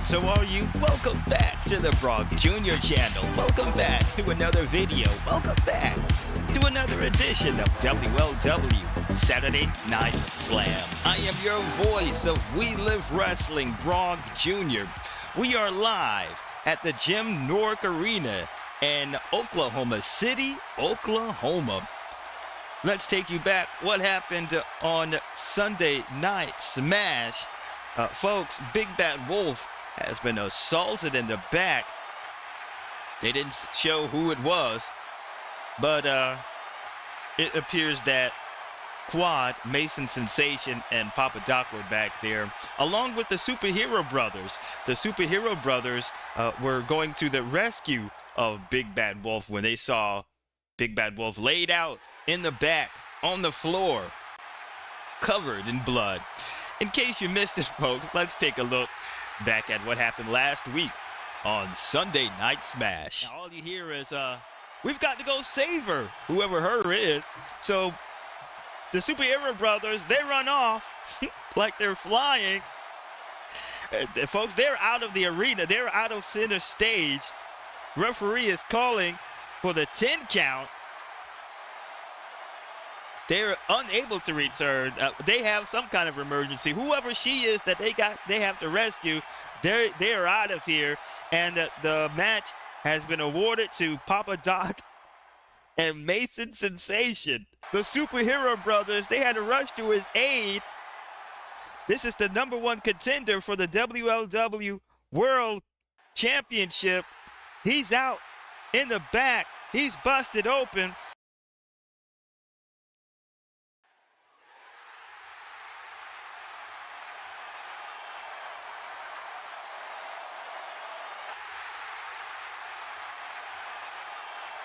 folks, how are you? Welcome back to the Brock Jr. channel. Welcome back to another video. Welcome back to another edition of WLW Saturday Night Slam. I am your voice of We Live Wrestling, Brock Jr. We are live at the Jim Nork Arena in Oklahoma City, Oklahoma. Let's take you back. What happened on Sunday Night Smash? Folks, Big Bad Wolf has been assaulted in the back. They didn't show who it was, but it appears that Quad, Mason Sensation, and Papa Doc were back there, along with the Superhero Brothers. The Superhero Brothers were going to the rescue of Big Bad Wolf when they saw Big Bad Wolf laid out in the back on the floor, covered in blood. In case you missed this, folks, let's take a look back at what happened last week on Sunday Night Smash. Now, all you hear is, we've got to go save her, whoever her is. So the Superhero Brothers, they run off like they're flying. Folks, they're out of the arena. They're out of center stage. Referee is calling for the 10 count. They're unable to return. They have some kind of emergency. Whoever she is that they have to rescue, they're out of here. And the match has been awarded to Papa Doc and Mason Sensation. The Superhero Brothers, they had to rush to his aid. This is the #1 contender for the WLW World Championship. He's out in the back. He's busted open.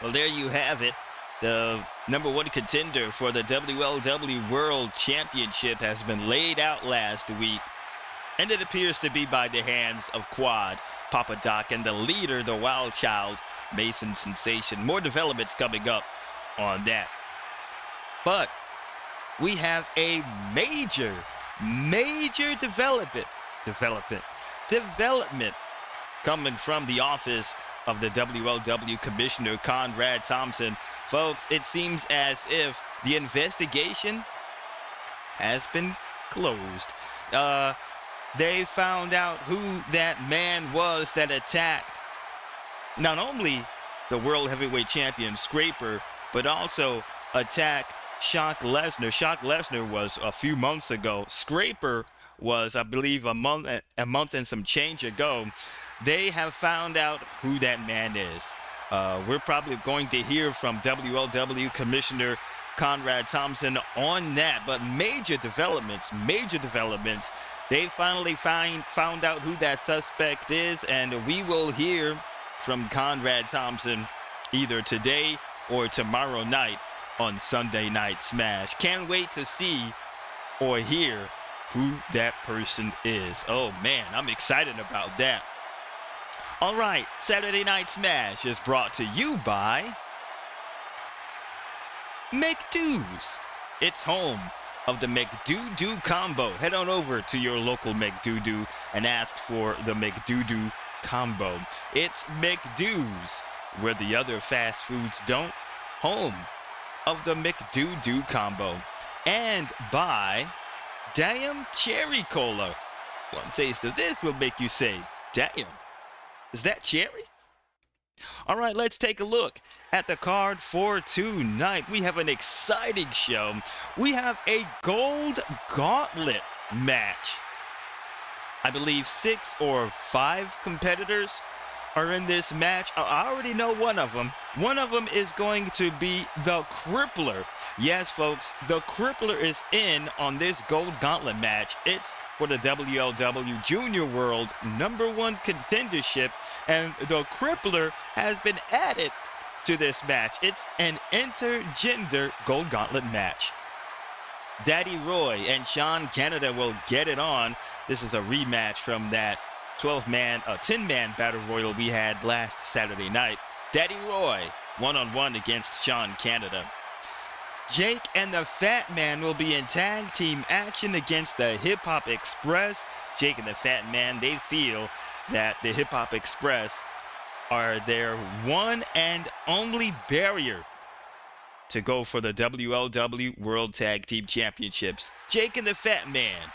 Well, there you have it. The #1 contender for the WLW World Championship has been laid out last week, and it appears to be by the hands of Quad, Papa Doc, and the leader, the Wild Child, Mason Sensation. More developments coming up on that. But we have a major development coming from the office of the WLW Commissioner Conrad Thompson. Folks, it seems as if the investigation has been closed. They found out who that man was that attacked not only the World Heavyweight Champion Scraper, but also attacked Brock Lesnar. Brock Lesnar was a few months ago. Scraper was, I believe, a month and some change ago. They have found out who that man is. We're probably going to hear from WLW Commissioner Conrad Thompson on that. But major developments. They finally found out who that suspect is, and we will hear from Conrad Thompson either today or tomorrow night on Sunday Night Smash. Can't wait to see or hear who that person is. Oh man, I'm excited about that. All right, Saturday Night Smash is brought to you by McDo's. It's home of the McDoo-Doo combo. Head on over to your local McDoo-Doo and ask for the McDoo-Doo combo. It's McDo's, where the other fast foods don't. Home of the McDoo-Doo combo. And by Damn Cherry Cola. One taste of this will make you say, damn. Is that cherry? All right, let's take a look at the card for tonight. We have an exciting show. We have a Gold Gauntlet match. I believe 6 or 5 competitors are in this match. I already know one of them. One of them is going to be the Crippler. Yes, folks, the Crippler is in on this Gold Gauntlet match. It's for the WLW Junior World #1 contendership, and the Crippler has been added to this match. It's an intergender Gold Gauntlet match. Daddy Roy and Sean Canada will get it on. This is a rematch from that 10-man battle royal we had last Saturday night. Daddy Roy, one-on-one against Sean Canada. Jake and the Fat Man will be in tag team action against the Hip Hop Express. Jake and the Fat Man, they feel that the Hip Hop Express are their one and only barrier to go for the WLW World Tag Team Championships. Jake and the Fat Man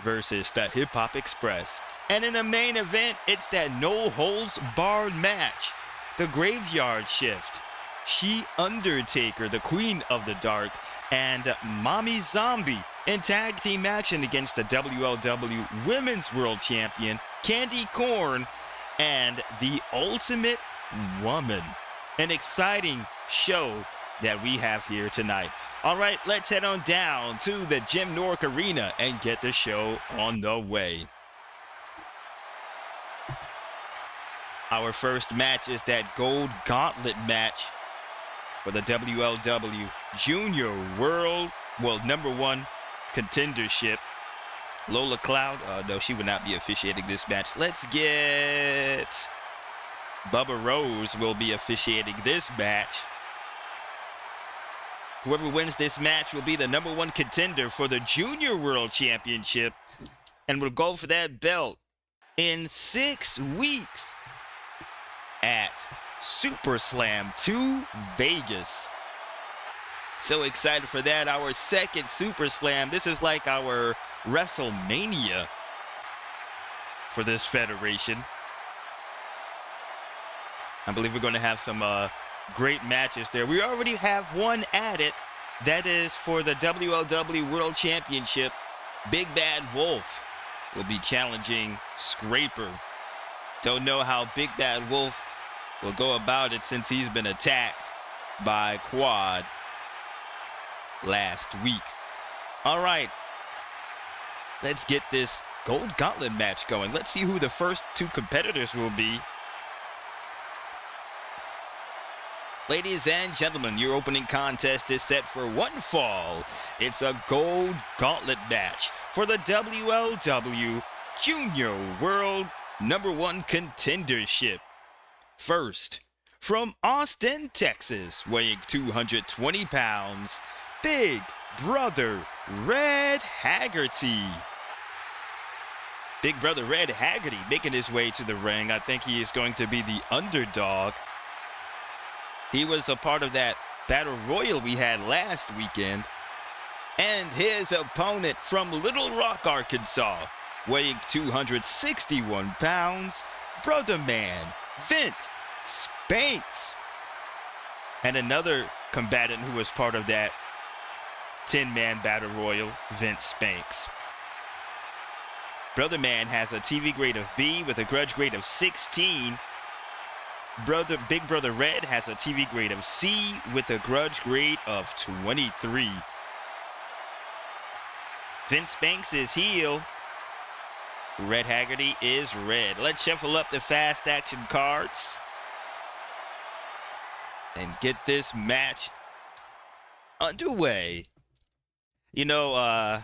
versus the Hip Hop Express. And in the main event, it's that no holds barred match. The Graveyard Shift. She Undertaker, the Queen of the Dark, and Mommy Zombie in tag team action against the WLW Women's World Champion, KANDY KORN, and the Ultimate Woman. An exciting show that we have here tonight. All right, let's head on down to the Jim Nork Arena and get the show on the way. Our first match is that Gold Gauntlet match for the WLW Junior World, #1 contendership. Lola Cloud, no, she would not be officiating this match. Let's get Bubba Rose will be officiating this match. Whoever wins this match will be the #1 contender for the Junior World Championship and will go for that belt in 6 weeks at Super Slam 2 Vegas. So excited for that. Our second Super Slam. This is like our WrestleMania for this federation. I believe we're going to have some great matches there. We already have one added. That is for the WLW World Championship. Big Bad Wolf will be challenging Scraper. Don't know how Big Bad Wolf will go about it since he's been attacked by Quad last week. All right, let's get this Gold Gauntlet match going. Let's see who the first 2 competitors will be. Ladies and gentlemen, your opening contest is set for one fall. It's a Gold Gauntlet match for the WLW Junior World #1 contendership. First, from Austin, Texas, weighing 220 pounds, Big Brother Red Haggerty. Big Brother Red Haggerty making his way to the ring. I think he is going to be the underdog. He was a part of that Battle Royal we had last weekend. And his opponent from Little Rock, Arkansas, weighing 261 pounds, Brother Man, Vince Spanks. And another combatant who was part of that 10-man Battle Royal, Vince Spanks. Brother Man has a TV grade of B with a grudge grade of 16. Big Brother Red has a TV grade of C with a grudge grade of 23. Vince Spanks is heel. Red Haggerty is red. Let's shuffle up the fast action cards and get this match underway. You know, I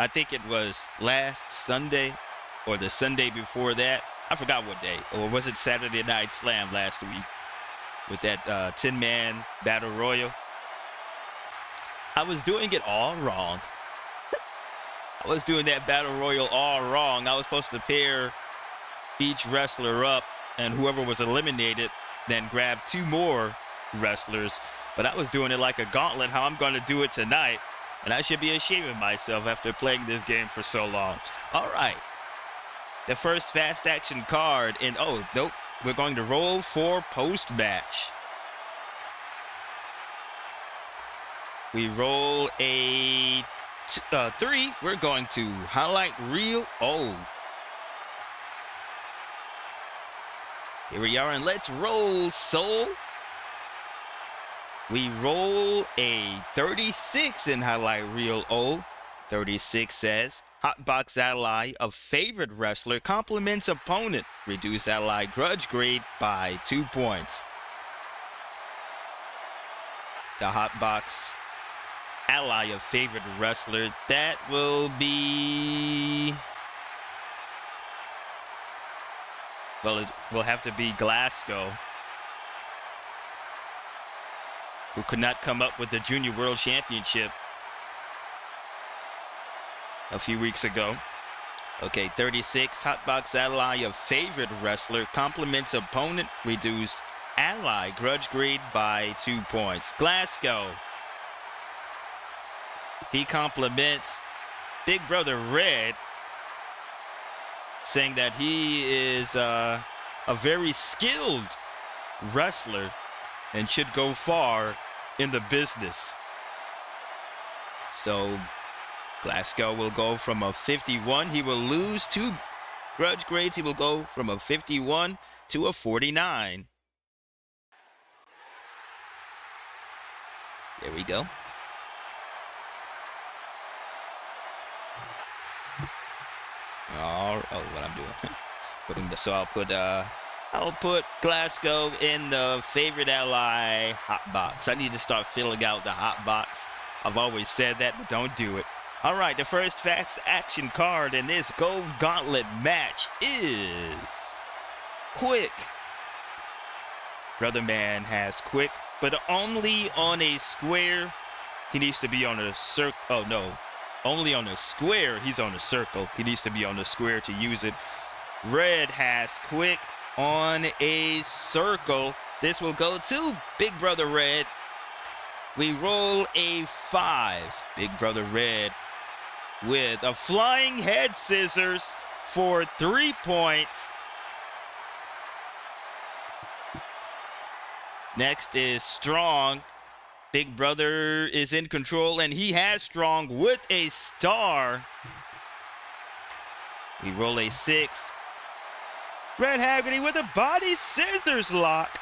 think it was last Sunday or the Sunday before that. I forgot what day. Or was it Saturday Night Slam last week with that 10-man Battle Royal? I was doing it all wrong. I was doing that Battle Royal all wrong. I was supposed to pair each wrestler up, and whoever was eliminated then grab 2 more wrestlers. But I was doing it like a gauntlet, how I'm going to do it tonight. And I should be ashamed of myself after playing this game for so long. All right. The first fast action card. And, oh, nope. We're going to roll for post-match. We roll a 3. We're going to highlight reel. Oh. Here we are, and let's roll, Soul. We roll a 36 in highlight reel O. 36 says, Hotbox ally of favorite wrestler compliments opponent. Reduce ally grudge grade by 2 points. The Hotbox ally of favorite wrestler, that will be... well, it will have to be Glasgow, who could not come up with the Junior World Championship a few weeks ago. Okay, 36. Hotbox ally of favorite wrestler. Compliments opponent. Reduce ally grudge grade by 2 points. Glasgow. He compliments Big Brother Red, saying that he is a very skilled wrestler and should go far in the business. So Glasgow will go from a 51. He will lose 2 grudge grades. He will go from a 51 to a 49. There we go. What I'm doing. So I'll put Glasgow in the favorite ally hot box. I need to start filling out the hot box. I've always said that, but don't do it. All right, the first fast action card in this Gold Gauntlet match is Quick. Brother Man has Quick, but only on a square. He needs to be on a circle. Oh, no. Only on a square. He's on a circle. He needs to be on the square to use it. Red has Quick on a circle. This will go to Big Brother Red. We roll a 5. Big Brother Red with a flying head scissors for 3 points. Next is Strong. Big Brother is in control, and he has Strong with a star. We roll a 6. Red Haggerty with a body scissors lock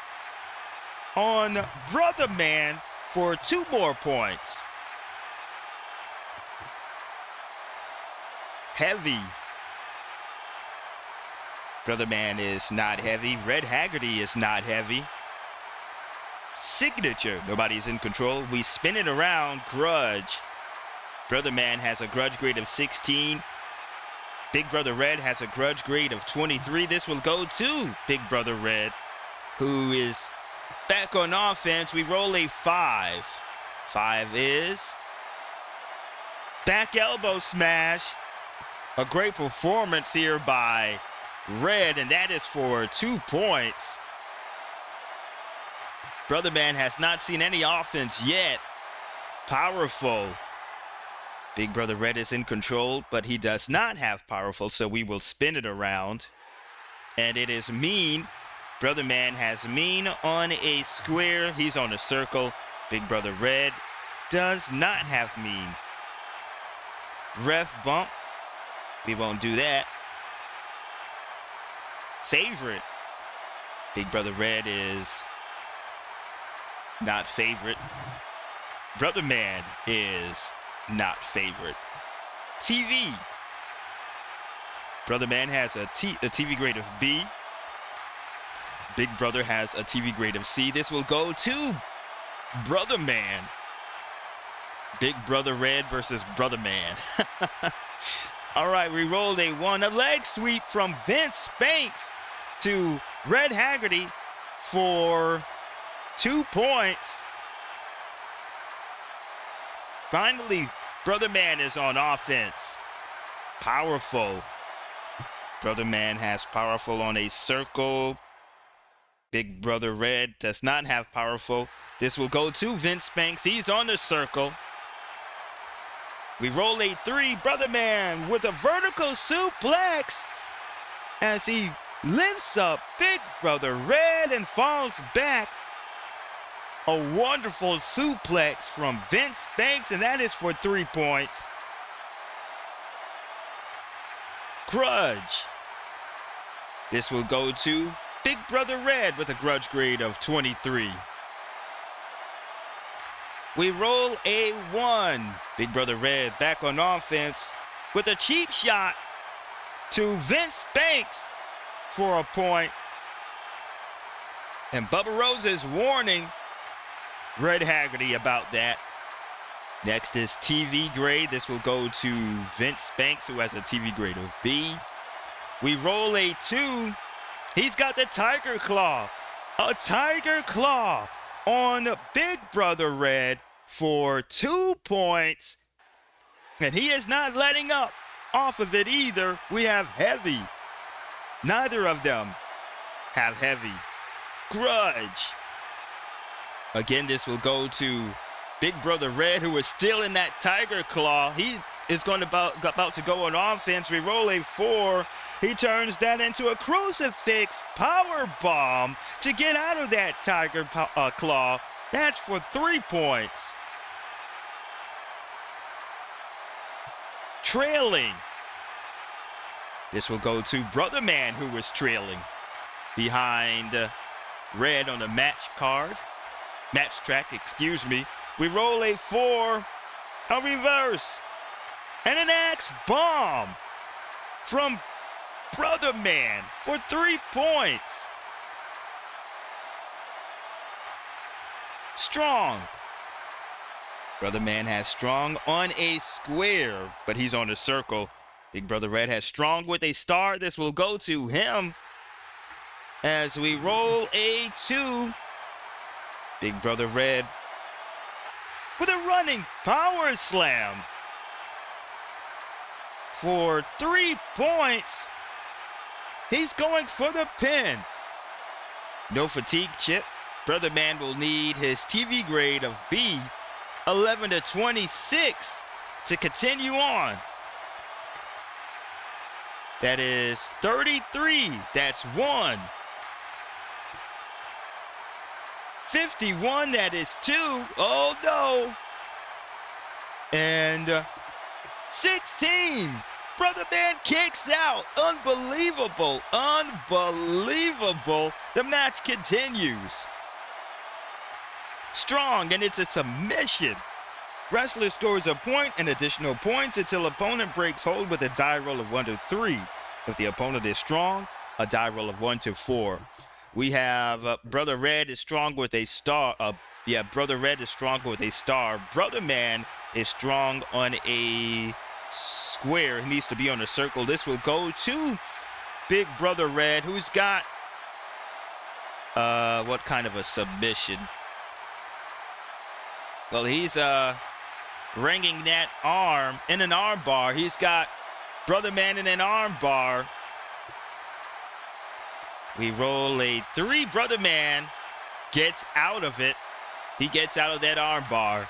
on Brother Man for 2 more points. Heavy. Brother Man is not heavy. Red Haggerty is not heavy. Signature. Nobody's in control. We spin it around. Grudge. Brother Man has a grudge grade of 16. Big Brother Red has a grudge grade of 23. This will go to Big Brother Red, who is back on offense. We roll a 5. 5 is back elbow smash. A great performance here by Red, and that is for 2 points. Brother Man has not seen any offense yet. Powerful. Big Brother Red is in control, but he does not have powerful, so we will spin it around. And it is Mean. Brother Man has Mean on a square. He's on a circle. Big Brother Red does not have Mean. Ref bump. We won't do that. Favorite. Big Brother Red is not favorite. Brother Man is not favorite. TV. Brother Man has a TV grade of B. Big Brother has a TV grade of C. This will go to Brother Man. Big Brother Red versus Brother Man. All right, we rolled a 1. A leg sweep from Vince Banks to Red Haggerty for 2 points. Finally, Brother Man is on offense. Powerful. Brother Man has powerful on a circle. Big Brother Red does not have powerful. This will go to Vince Banks. He's on the circle. We roll a 3. Brother Man with a vertical suplex as he lifts up Big Brother Red and falls back. A wonderful suplex from Vince Banks, and that is for 3 points. Grudge. This will go to Big Brother Red with a grudge grade of 23. We roll a 1. Big Brother Red back on offense with a cheap shot to Vince Banks for a point. And Bubba Rose is warning Red Haggerty about that. Next is TV grade. This will go to Vince Banks, who has a TV grade of B. We roll a 2. He's got the Tiger Claw. A Tiger Claw on Big Brother Red for 2 points. And he is not letting up. off of it either. We have heavy. Neither of them have heavy. Grudge. Again, this will go to Big Brother Red, who is still in that Tiger Claw. He is about to go on offense. We roll a 4. He turns that into a crucifix power bomb to get out of that Tiger Claw. That's for 3 points. Trailing. This will go to Brother Man, who was trailing behind Red on the match track, excuse me. We roll a 4, a reverse, and an X bomb from Brother Man for 3 points. Strong. Brother Man has strong on a square, but he's on a circle. Big Brother Red has strong with a star. This will go to him as we roll a 2. Big Brother Red with a running power slam for 3 points. He's going for the pin. No fatigue chip. Brother Man will need his TV grade of B, 11 to 26, to continue on. That is 33. That's 1. 51. That is 2. Oh, no. And 16. Brother Man kicks out. Unbelievable. Unbelievable. The match continues. Strong, and it's a submission. Wrestler scores a point and additional points until opponent breaks hold with a die roll of 1 to 3. If the opponent is strong, a die roll of 1 to 4. We have Brother Red is strong with a star. Brother Red is strong with a star. Brother Man is strong on a square. He needs to be on a circle. This will go to Big Brother Red, who's got what kind of a submission? Well, he's ringing that arm in an arm bar. He's got Brother Man in an arm bar. We roll a 3. Brother Man gets out of it. He gets out of that arm bar.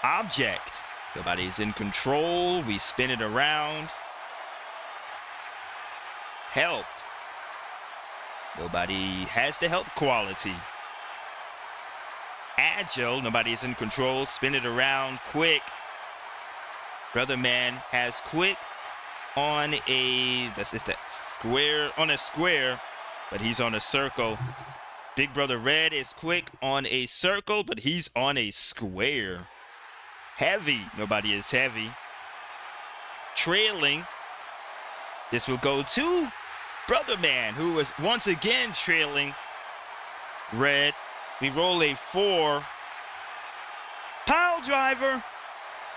Object. Nobody's in control. We spin it around. Helped. Nobody has the help quality. Agile, nobody's in control. Spin it around. Quick. Brother Man has quick on a, that's just a square, on a square, but he's on a circle. Big Brother Red is quick on a circle, but he's on a square. Heavy, nobody is heavy. Trailing. This will go to Brother Man, who is once again trailing Red. We roll a 4. Pile driver.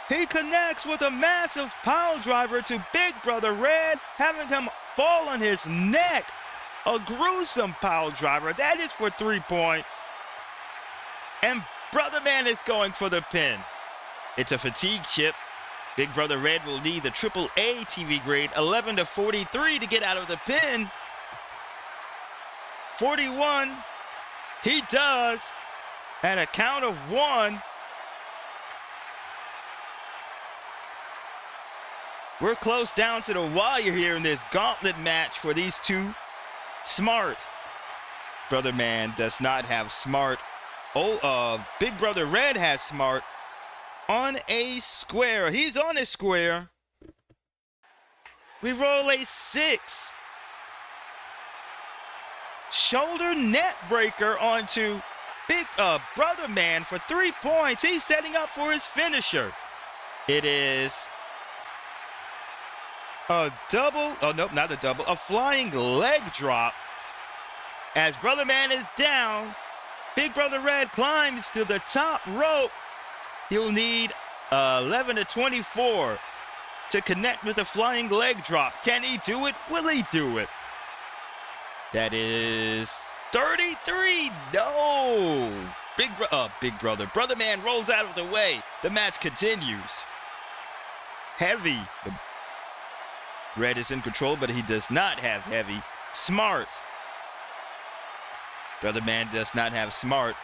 He connects with a massive pile driver to Big Brother Red, having him fall on his neck. A gruesome pile driver. That is for 3 points. And Brother Man is going for the pin. It's a fatigue chip. Big Brother Red will need the AAA TV grade, 11 to 43, to get out of the pin. 41. He does. At a count of 1. We're close down to the wire here in this gauntlet match for these two. Smart. Brother Man does not have smart. Big Brother Red has smart on a square. He's on a square. We roll a 6. Shoulder net breaker onto Big Brother Man for 3 points. He's setting up for his finisher. It is a double. Oh, nope, not a double. A flying leg drop. As Brother Man is down, Big Brother Red climbs to the top rope. He'll need 11 to 24 to connect with a flying leg drop. Can he do it? Will he do it? That is 33. No. Big Brother. Brother Man rolls out of the way. The match continues. Heavy. Red is in control, but he does not have heavy. Smart. Brother man does not have smart.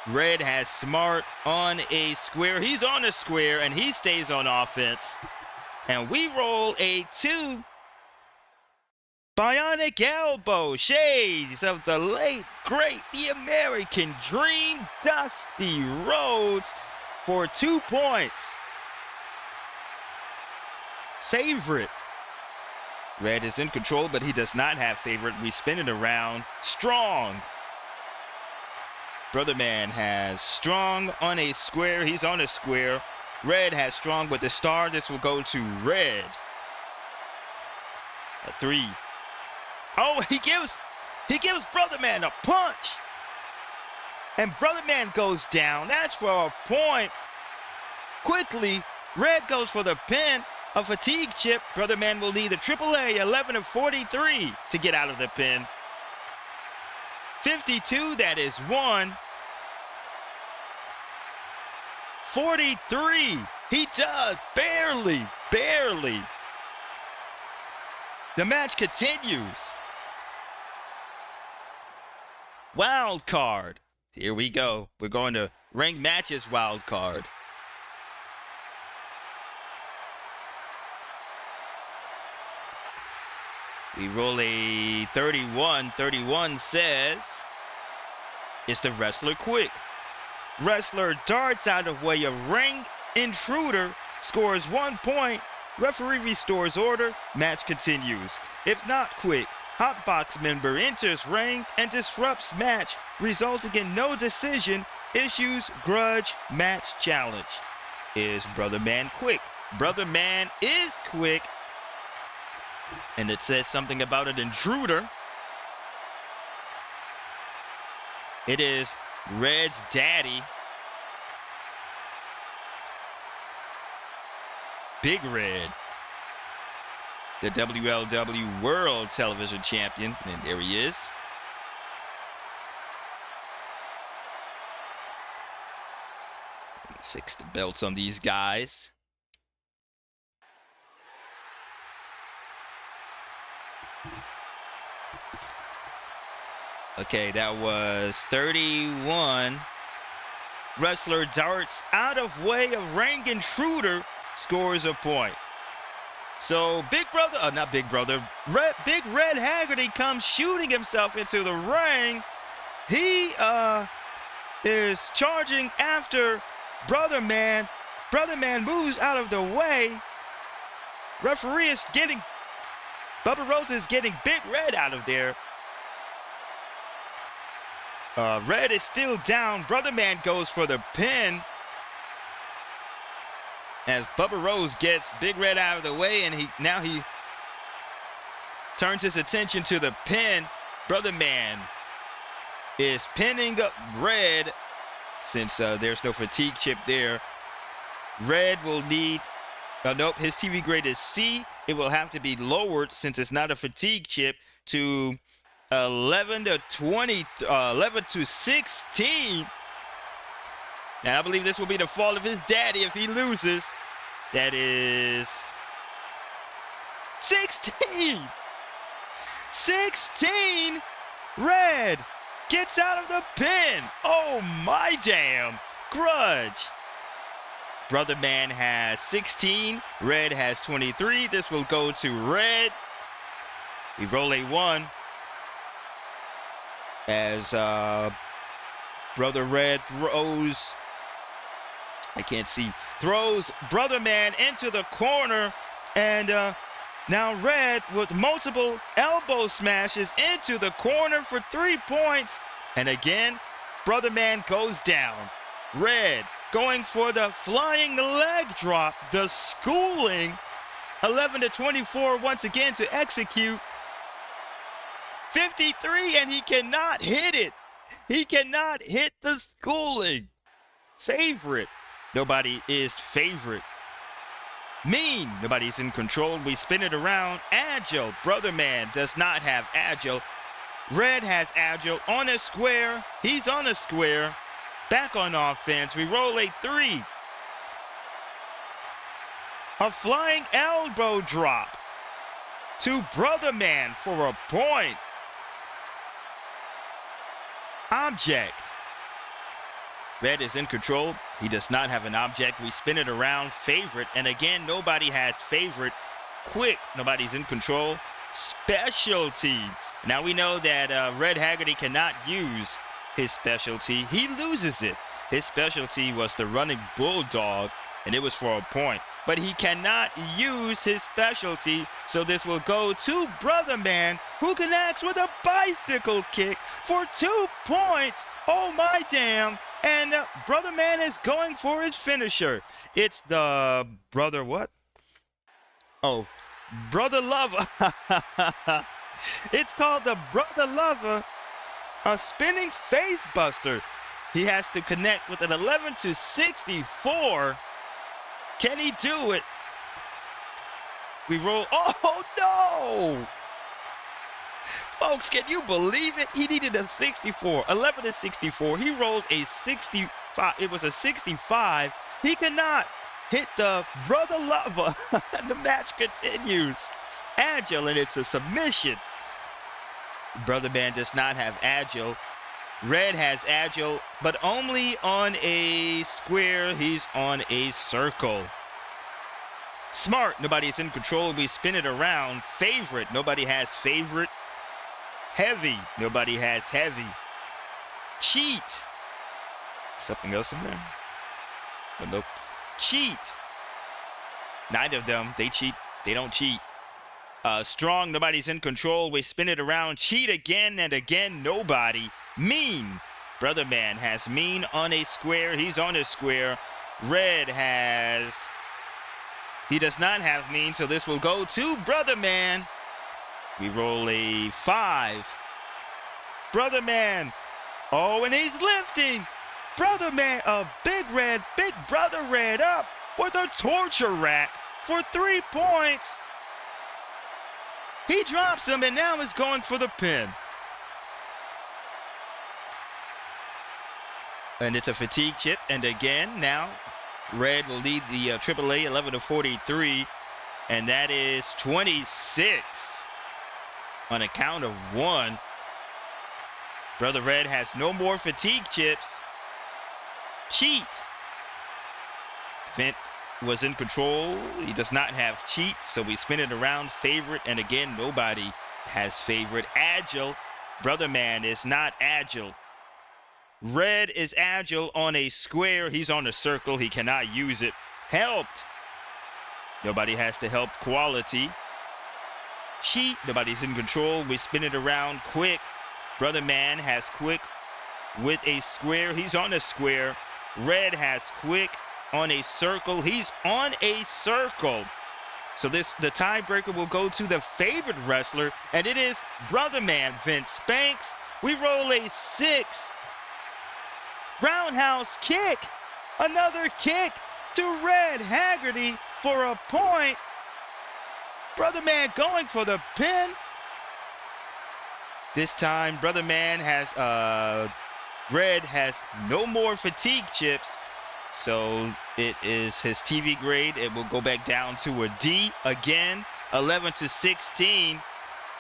Red has smart on a square. He's on a square, and he stays on offense. And we roll a 2. Bionic elbow. Shades of the late, great, the American Dream, Dusty Rhodes for 2 points. Favorite. Red is in control, but he does not have favorite. We spin it around. Strong. Brother man has strong on a square. He's on a square. Red has strong with the star. This will go to red. A 3. Oh, he gives Brother man a punch. And Brother man goes down. That's for a point. Quickly, red goes for the pin. A fatigue chip. Brother man will need a AAA 11 of 43 to get out of the pin. 52, that is 1. 43, he does, barely. The match continues. Wild card. Here we go. We're going to ranked matches wild card. We roll a 31. 31 says it's the wrestler quick. Wrestler darts out of way of ring intruder, scores 1 point. Referee restores order. Match continues. If not quick, Hotbox member enters ring and disrupts match, resulting in no decision, issues grudge match challenge. Is Brother Man quick? Brother Man is quick. And it says something about an intruder. It is Red's daddy. Big Red. The WLW World Television Champion. And there he is. Fix the belts on these guys. Okay, that was 31. Wrestler darts out of way of ring intruder, scores a point. So Big Brother, not Big Brother, Big Red Haggerty comes shooting himself into the ring. He is charging after Brother Man. Brother Man moves out of the way. Referee is getting, Bubba Rose is getting Big Red out of there. Red is still down. Brother Man goes for the pin. As Bubba Rose gets Big Red out of the way, and he turns his attention to the pin. Brother Man is pinning up Red since there's no fatigue chip there. Red will need, nope, his TV grade is C. It will have to be lowered since it's not a fatigue chip to 11 to 20, 11 to 16. And I believe this will be the fault of his daddy if he loses. That is 16. 16. Red gets out of the pin. Oh my damn. Grudge. Brother Man has 16. Red has 23. This will go to Red. We roll a 1. As Brother Red throws, I can't see, throws Brother Man into the corner, and now Red with multiple elbow smashes into the corner for 3 points, and again Brother Man goes down. Red going for the flying leg drop, the schooling, 11 to 24 once again to execute. 53, and he cannot hit it. He cannot hit the schooling. Favorite. Nobody is favorite. Mean. Nobody's in control. We spin it around. Agile. Brother Man does not have agile. Red has agile on a square. He's on a square. Back on offense. We roll a 3. A flying elbow drop to Brother Man for a point. Object. Red is in control. He does not have an object. We spin it around. Favorite. And again, nobody has favorite. Quick. Nobody's in control. Specialty. Now we know that Red Haggerty cannot use his specialty. He loses it. His specialty was the running bulldog, and it was for a point. But he cannot use his specialty, so this will go to Brother Man, who connects with a bicycle kick for 2 points. Oh my damn. And Brother Man is going for his finisher. It's the Brother what? Oh, Brother Lover. It's called the Brother Lover, a spinning face buster. He has to connect with an 11 to 64. Can he do it? We roll. Oh, no. Folks, can you believe it? He needed a 64. 11 to 64. He rolled a 65. It was a 65. He cannot hit the Brother Lover. The match continues. Agile, and it's a submission. Brother Man does not have agile. Red has agile, but only on a square. He's on a circle. Smart, nobody's in control. We spin it around. Favorite, nobody has favorite. Heavy, nobody has heavy. Cheat. Something else in there? Oh, nope. Cheat. Neither of them. They cheat. They don't cheat. Strong, nobody's in control. We spin it around. Cheat again and again. Nobody. Mean. Brother Man has mean on a square. He's on a square. Red has... He does not have mean, so this will go to Brother Man. We roll a 5. Brother Man. Oh, and he's lifting. Brother Man, a big Brother Red up with a torture rack for 3 points. He drops him, and now is going for the pin. And it's a fatigue chip. And again, now, Red will lead the AAA 11 to 43. And that is 26 on a count of 1. Brother Red has no more fatigue chips. Cheat. Vent was in control. He does not have cheat, so we spin it around. Favorite, and again, nobody has favorite. Agile. Brother Man is not agile. Red is agile on a square. He's on a circle. He cannot use it. Helped. Nobody has to help quality. Cheat. Nobody's in control. We spin it around. Quick. Brother Man has quick with a square. He's on a square. Red has quick on a circle. He's on a circle. So the tiebreaker will go to the favorite wrestler, and it is Brother Man, Vince Spanks. We roll a 6. Roundhouse kick. Another kick to Red Haggerty for a point. Brother Man going for the pin. This time, Brother Man has, Red has no more fatigue chips. So it is his TV grade. It will go back down to a D again. 11 to 16.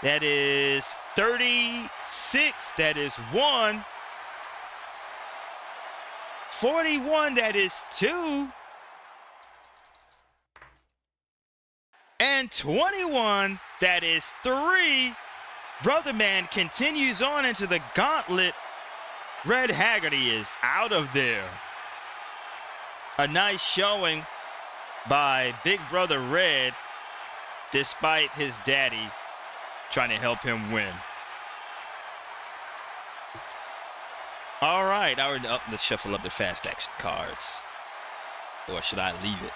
That is 36. That is 1. 41. That is 2. And 21. That is 3. Brother Man continues on into the gauntlet. Red Haggerty is out of there. A nice showing by Big Brother Red, despite his daddy trying to help him win. All right, let's shuffle up the fast action cards. Or should I leave it?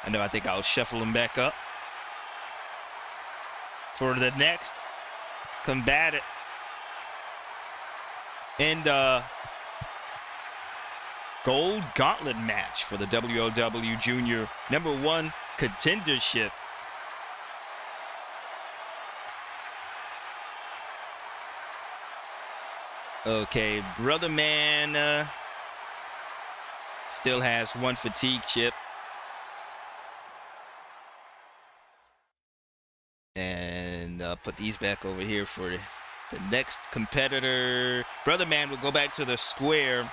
I think I'll shuffle them back up for the next combatant in the Gold Gauntlet match for the WLW Junior #1 contendership. Okay, Brother Man Still has one fatigue chip. And put these back over here for the next competitor. Brother Man will go back to the square.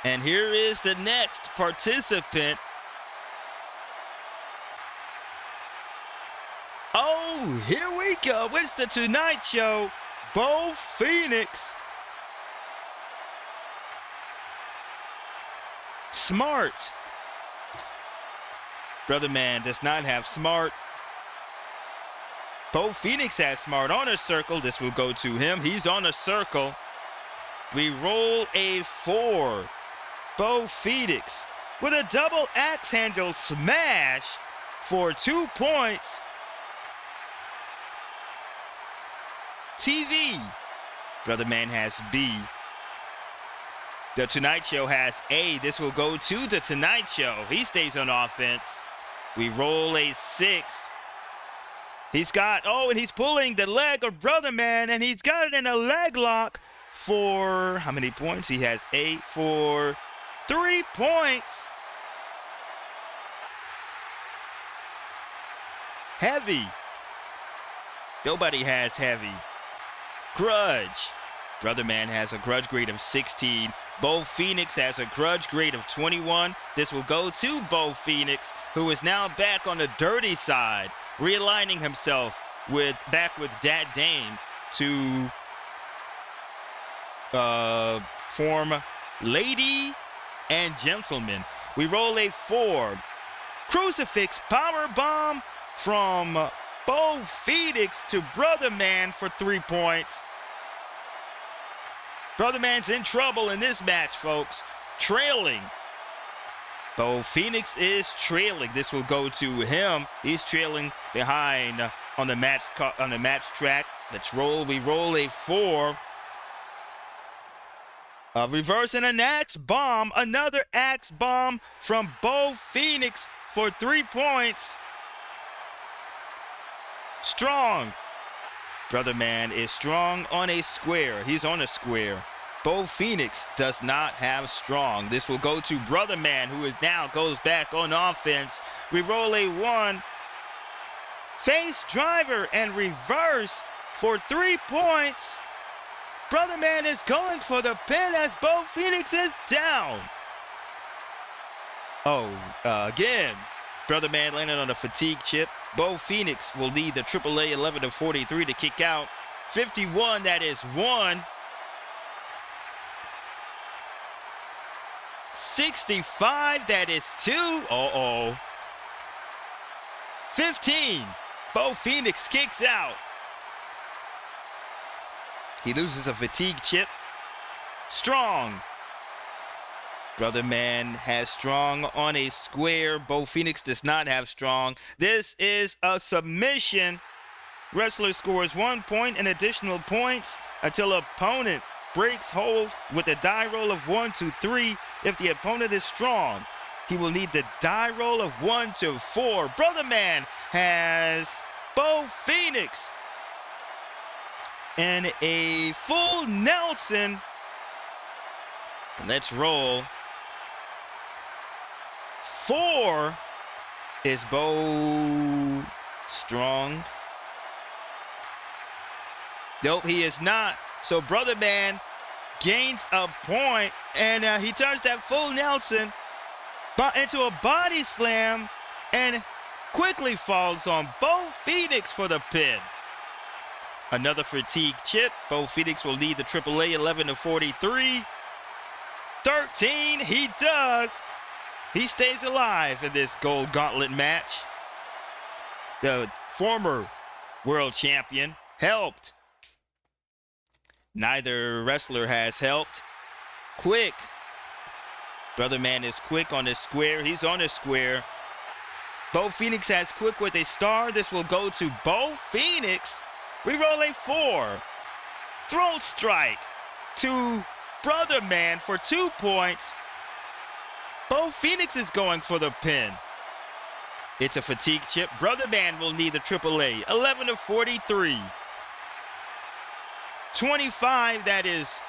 And here is the next participant. Oh, here we go. It's the Tonight Show. Bo Phoenix. Smart. Brother Man does not have smart. Bo Phoenix has smart on a circle. This will go to him. He's on a circle. We roll a 4. Bo Phoenix with a double axe handle smash for 2 points. TV. Brother Man has B. The Tonight Show has A. This will go to the Tonight Show. He stays on offense. We roll a 6. He's got, and he's pulling the leg of Brother Man, and he's got it in a leg lock for, how many points? He has 8 for 3 points. Heavy. Nobody has heavy. Grudge. Brother Man has a grudge grade of 16. Bo Phoenix has a grudge grade of 21. This will go to Bo Phoenix, who is now back on the dirty side, realigning himself back with Dad Dame to form Lady and Gentleman. We roll a 4. Crucifix power bomb from Bo Phoenix to Brother Man for 3 points. Brother Man's in trouble in this match, folks. Trailing. Bo Phoenix is trailing. This will go to him. He's trailing behind on the match track. Let's roll. We roll a 4. Reversing an axe bomb. Another axe bomb from Bo Phoenix for 3 points. Strong. Brother Man is strong on a square. He's on a square. Bo Phoenix does not have strong. This will go to Brother Man, who is now goes back on offense. We roll a 1. Face driver and reverse for 3 points. Brother Man is going for the pin as Bo Phoenix is down. Again, Brother Man landed on a fatigue chip. Bo Phoenix will lead the AAA 11-43 to kick out. 51, that is 1. 65, that is 2. 15, Bo Phoenix kicks out. He loses a fatigue chip. Strong. Brother Man has strong on a square. Bo Phoenix does not have strong. This is a submission. Wrestler scores 1 point and additional points until opponent breaks hold with a die roll of 1 to 3. If the opponent is strong, he will need the die roll of 1 to 4. Brother Man has Bo Phoenix in a full Nelson. Let's roll. 4 is Bo strong. Nope, he is not. So Brother Man gains a point, and he turns that full Nelson into a body slam and quickly falls on Bo Phoenix for the pin. Another fatigue chip. Bo Phoenix will lead the AAA 11-43. 13, he does. He stays alive in this gold gauntlet match. The former world champion helped. Neither wrestler has helped. Quick. Brother Man is quick on his square. He's on his square. Bo Phoenix has quick with a star. This will go to Bo Phoenix. We roll a 4. Throat strike to Brother Man for 2 points. Bo Phoenix is going for the pin. It's a fatigue chip. Brother Man will need the AAA 11-43. 25, that is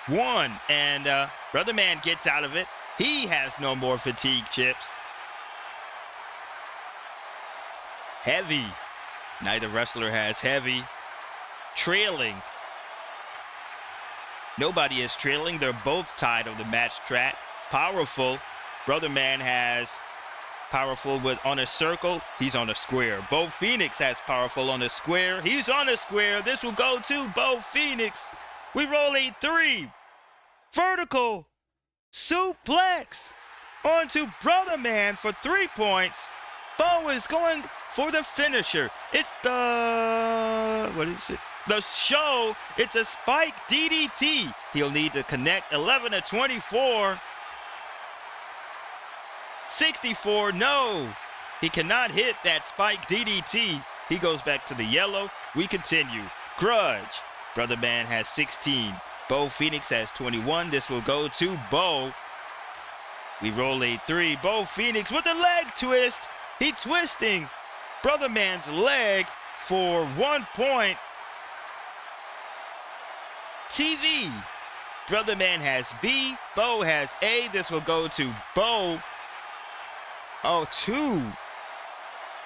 1. And Brother Man gets out of it. He has no more fatigue chips. Heavy. Neither wrestler has heavy. Trailing. Nobody is trailing. They're both tied on the match track. Powerful. Brother Man has powerful on a circle. He's on a square. Bo Phoenix has powerful on a square. He's on a square. This will go to Bo Phoenix. We roll a 3. Vertical suplex onto Brother Man for 3 points. Bo is going for the finisher. It's what is it? The show. It's a spike DDT. He'll need to connect 11 to 24. 64, no. He cannot hit that spike DDT. He goes back to the yellow. We continue. Grudge. Brother Man has 16. Bo Phoenix has 21. This will go to Bo. We roll a 3. Bo Phoenix with a leg twist. He twisting Brother Man's leg for 1 point. TV. Brother Man has B. Bo has A. This will go to Bo. Oh, 2.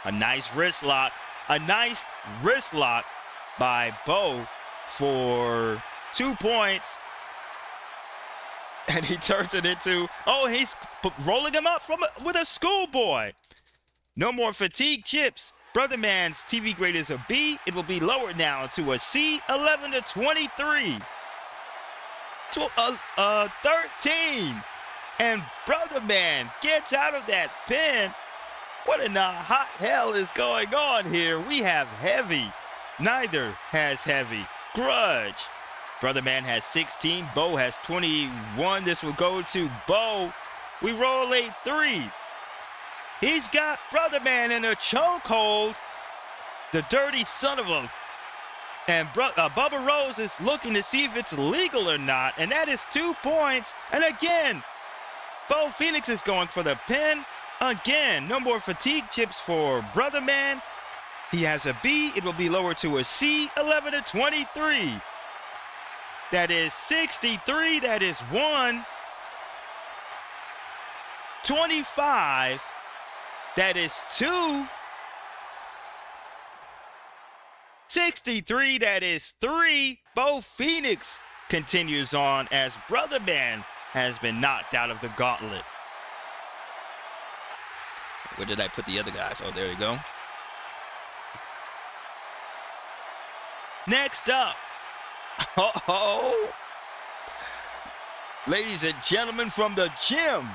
A nice wrist lock. A nice wrist lock by Bo for 2 points. And he turns it into, oh, he's rolling him up with a schoolboy. No more fatigue chips. Brother Man's TV grade is a B. It will be lowered now to a C. 11 to 23. To 13. And Brother Man gets out of that pin. What in the hot hell is going on here? We have heavy. Neither has heavy. Grudge. Brother Man has 16. Bo has 21. This will go to Bo. We roll a 3. He's got Brother Man in a chokehold. The dirty son of a... And Bubba Rose is looking to see if it's legal or not. And that is 2 points. And again, Bo Phoenix is going for the pin. Again, no more fatigue chips for Brother Man. He has a B. It will be lowered to a C. 11 to 23. That is 63. That is 1. 25. That is 2. 63. That is 3. Bo Phoenix continues on as Brother Man has been knocked out of the gauntlet. Where did I put the other guys? Oh, there you go. Next up. Oh, ladies and gentlemen from the gym,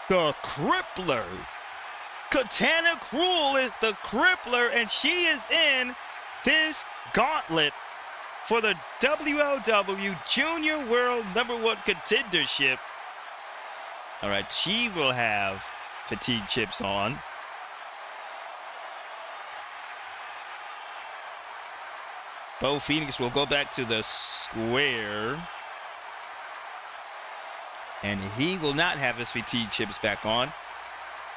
the Crippler. Katana Cruel is the Crippler, and she is in this gauntlet for the WLW Junior World #1 Contendership. All right, she will have fatigue chips on. Bo Phoenix will go back to the square. And he will not have his fatigue chips back on.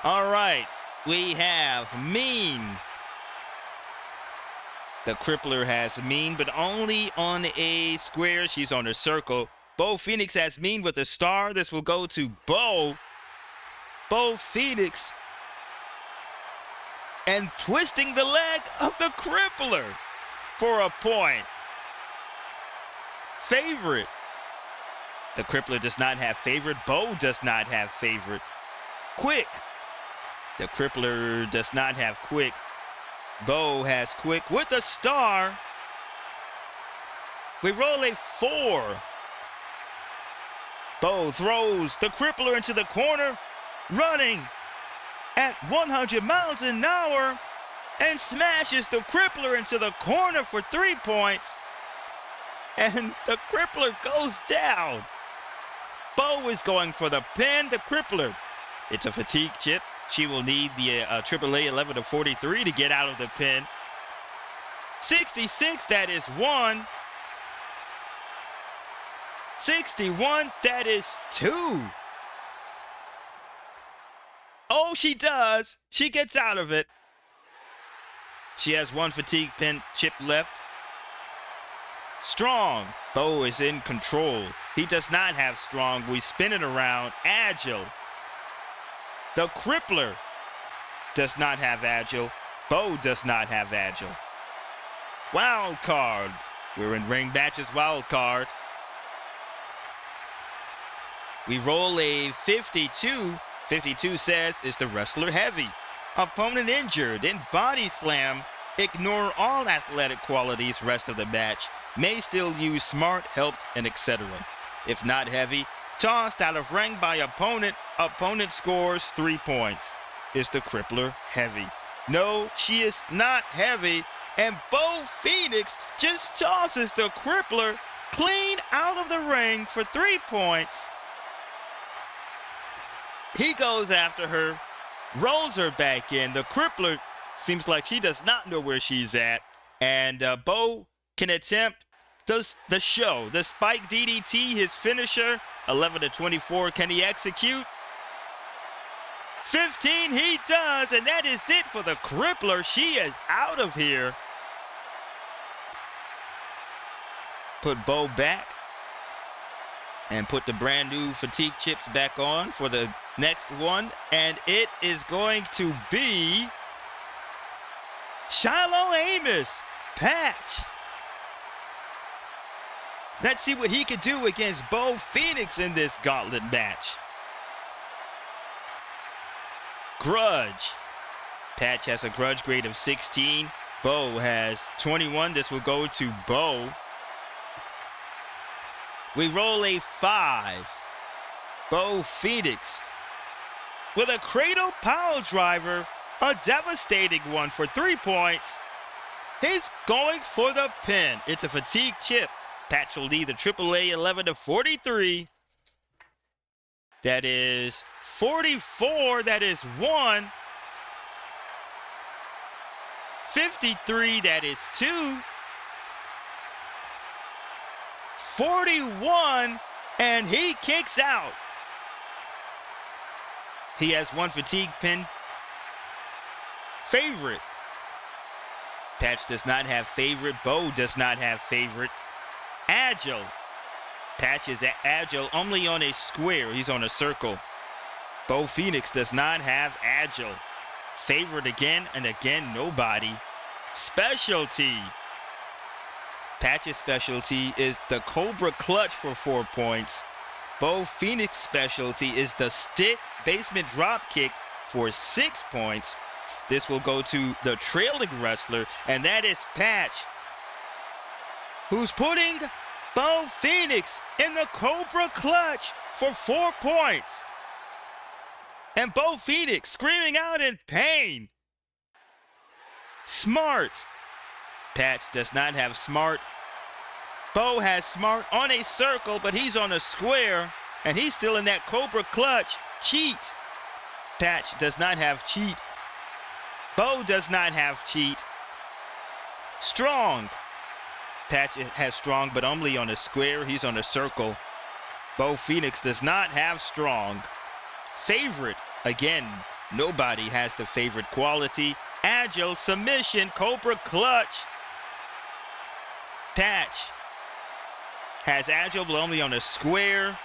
All right, we have Mean. The Crippler has Mean, but only on a square. She's on a circle. Bo Phoenix has Mean with a star. This will go to Bo. Bo Phoenix. And twisting the leg of the Crippler for a point. Favorite. The Crippler does not have favorite. Bo does not have favorite. Quick. The Crippler does not have quick. Bo has quick with a star. We roll a 4. Bo throws the Crippler into the corner, running at 100 miles an hour, and smashes the Crippler into the corner for 3 points. And the Crippler goes down. Bo is going for the pin. The Crippler, it's a fatigue chip. She will need the AAA 11 to 43 to get out of the pin. 66, that is 1. 61, that is 2. Oh, she does. She gets out of it. She has 1 fatigue pin chip left. Strong. Bo is in control. He does not have strong. We spin it around. Agile. The crippler does not have agile. Bo does not have agile. Wild card. We're in ring matches wild card. We roll a 52. 52 says, is the wrestler heavy? Opponent injured in body slam. Ignore all athletic qualities rest of the match. May still use smart, helped, and etc. If not heavy, tossed out of ring by opponent. Opponent scores 3 points. Is the crippler heavy? No, she is not heavy. And Bo Phoenix just tosses the crippler clean out of the ring for 3 points. He goes after her, rolls her back in. The crippler seems like she does not know where she's at. And Bo can attempt the show. The spike DDT, his finisher, 11-24. Can he execute? 15, he does. And that is it for the crippler. She is out of here. Put Bo back. And put the brand new fatigue chips back on for the next one. And it is going to be Shiloh Amos, Patch. Let's see what he could do against Bo Phoenix in this gauntlet match. Grudge. Patch has a grudge grade of 16. Bo has 21. This will go to Bo. We roll a 5. Bo Phoenix with a cradle power driver, a devastating one for 3 points. He's going for the pin. It's a fatigue chip. Patch will lead the AAA 11-43. That is 44. That is 1. 53. That is 2. 41, and he kicks out. He has 1 fatigue pin. Favorite. Patch does not have favorite. Bo does not have favorite. Agile. Patch is agile only on a square. He's on a circle. Bo Phoenix does not have agile. Favorite again, and again, nobody. Specialty. Patch's specialty is the Cobra Clutch for 4 points. Bo Phoenix specialty is the stick basement drop kick for 6 points. This will go to the trailing wrestler, and that is Patch, who's putting Bo Phoenix in the Cobra Clutch for 4 points. And Bo Phoenix screaming out in pain. Smart. Patch does not have smart. Bo has smart on a circle, but he's on a square, and he's still in that Cobra Clutch. Cheat. Patch does not have cheat. Bo does not have cheat. Strong. Patch has strong, but only on a square. He's on a circle. Bo Phoenix does not have strong. Favorite. Again, nobody has the favorite quality. Agile, submission, Cobra Clutch. Patch has agile, but only on a square.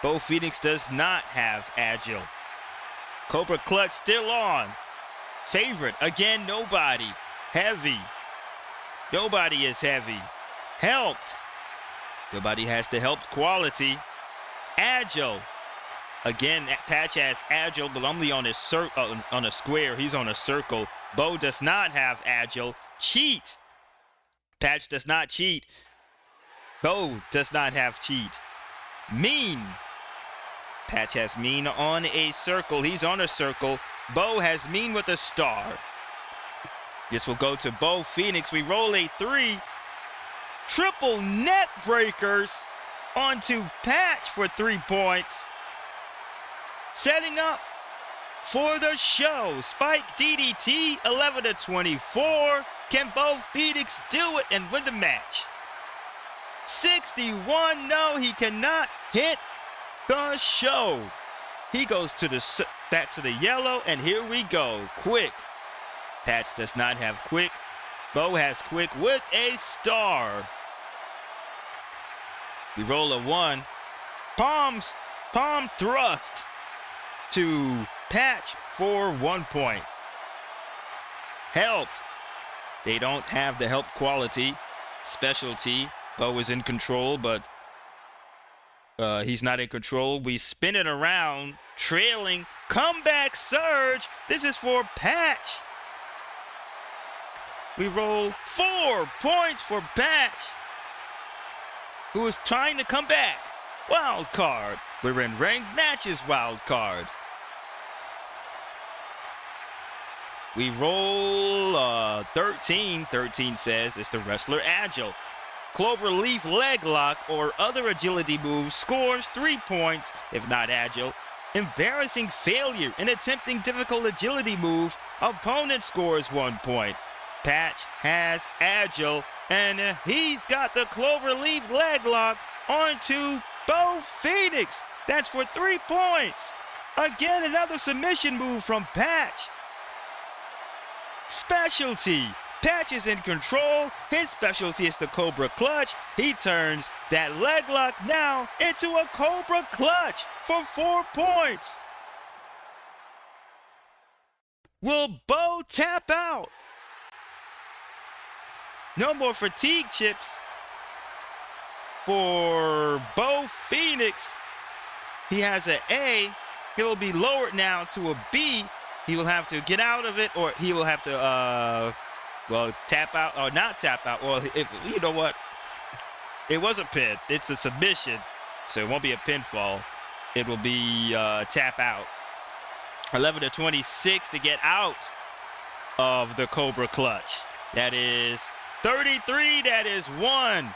Bo Phoenix does not have agile. Cobra Clutch still on. Favorite, again, nobody. Heavy. Nobody is heavy. Helped. Nobody has the helped quality. Agile. Again, Patch has agile, but only on a square. He's on a circle. Bo does not have agile. Cheat. Patch does not cheat. Bo does not have cheat. Mean. Patch has mean on a circle. He's on a circle. Bo has mean with a star. This will go to Bo Phoenix. We roll a 3. Triple neck breakers onto Patch for 3 points. Setting up for the show. Spike DDT, 11-24. Can Bo Phoenix do it and win the match? 61, no, he cannot hit the show. He goes to the back to the yellow, and here we go. Quick. Patch does not have quick. Bo has quick with a star. We roll a 1. Palm thrust to Patch for 1 point. Helped. They don't have the help quality. Specialty. Bo is in control, but he's not in control. We spin it around, trailing. Comeback surge. This is for Patch. We roll 4 points for Patch, who is trying to come back. Wild card. We're in ranked matches wild card. We roll 13. 13 says it's the wrestler agile. Cloverleaf leg lock or other agility move scores 3 points if not agile. Embarrassing failure in attempting difficult agility move. Opponent scores 1 point. Patch has agile, and he's got the Cloverleaf leg lock onto Bo Phoenix. That's for 3 points. Again, another submission move from Patch. Specialty. Patch is in control. His specialty is the Cobra Clutch. He turns that leg lock now into a Cobra Clutch for 4 points. Will Bo tap out? No more fatigue chips for Bo Phoenix. He has an A. He will be lowered now to a B. He will have to get out of it, or he will have to, tap out or not tap out. Well, you know what? It was a pin. It's a submission, so it won't be a pinfall. It will be tap out. 11-26 to get out of the Cobra Clutch. That is 33, that is 1.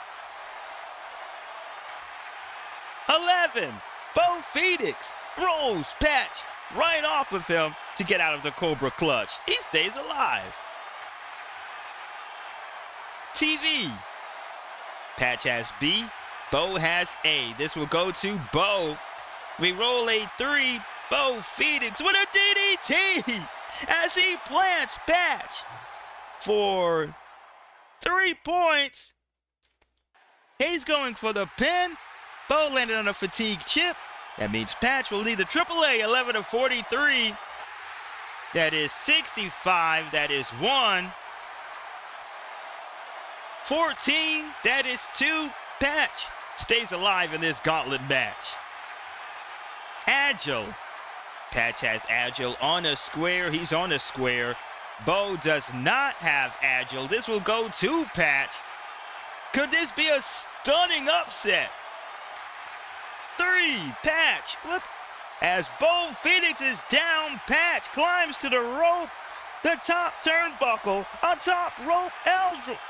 11, Bo Phoenix throws Patch right off of him to get out of the Cobra Clutch. He stays alive. TV. Patch has B, Bo has A. This will go to Bo. We roll a 3, Bo Phoenix with a DDT as he plants Patch for 3 points. He's going for the pin. Bo landed on a fatigue chip. That means Patch will lead the AAA 11-43. That is 65. That is 1. 14. That is 2. Patch stays alive in this gauntlet match. Agile. Patch has agile on a square. He's on a square. Bo does not have agile. This will go to Patch. Could this be a stunning upset? 3, Patch. Look, as Bo Phoenix is down, Patch climbs to the rope. The top turnbuckle, a top rope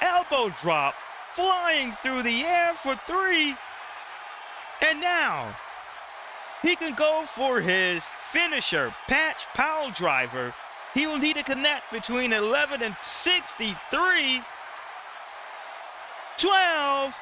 elbow drop, flying through the air for 3. And now, he can go for his finisher, Patch Powell Driver. He will need to connect between 11 and 63. 12.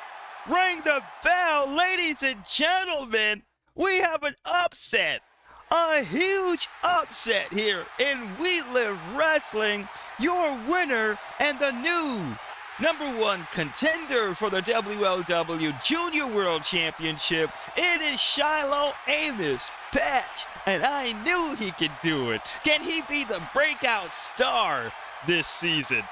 Ring the bell, ladies and gentlemen. We have an upset. A huge upset here in We Live Wrestling. Your winner and the new #1 contender for the WLW Junior World Championship. It is Shiloh Amos Patch, and I knew he could do it. Can he be the breakout star this season?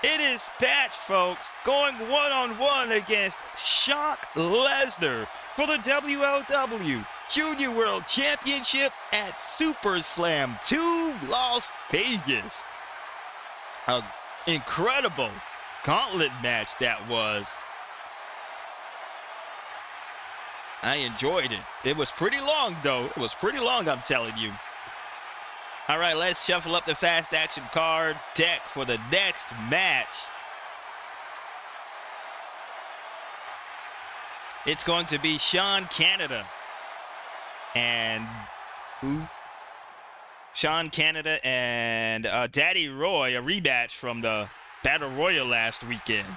It is Patch, folks, going one-on-one against Shock Lesnar for the WLW Junior World Championship at Super Slam 2 Las Vegas. An incredible gauntlet match that was. I enjoyed it. It was pretty long, though. It was pretty long, I'm telling you. All right, let's shuffle up the fast action card deck for the next match. It's going to be SHAUN Canada and who? SHAUN Canada and Daddy Roy, a rematch from the Battle Royal last weekend.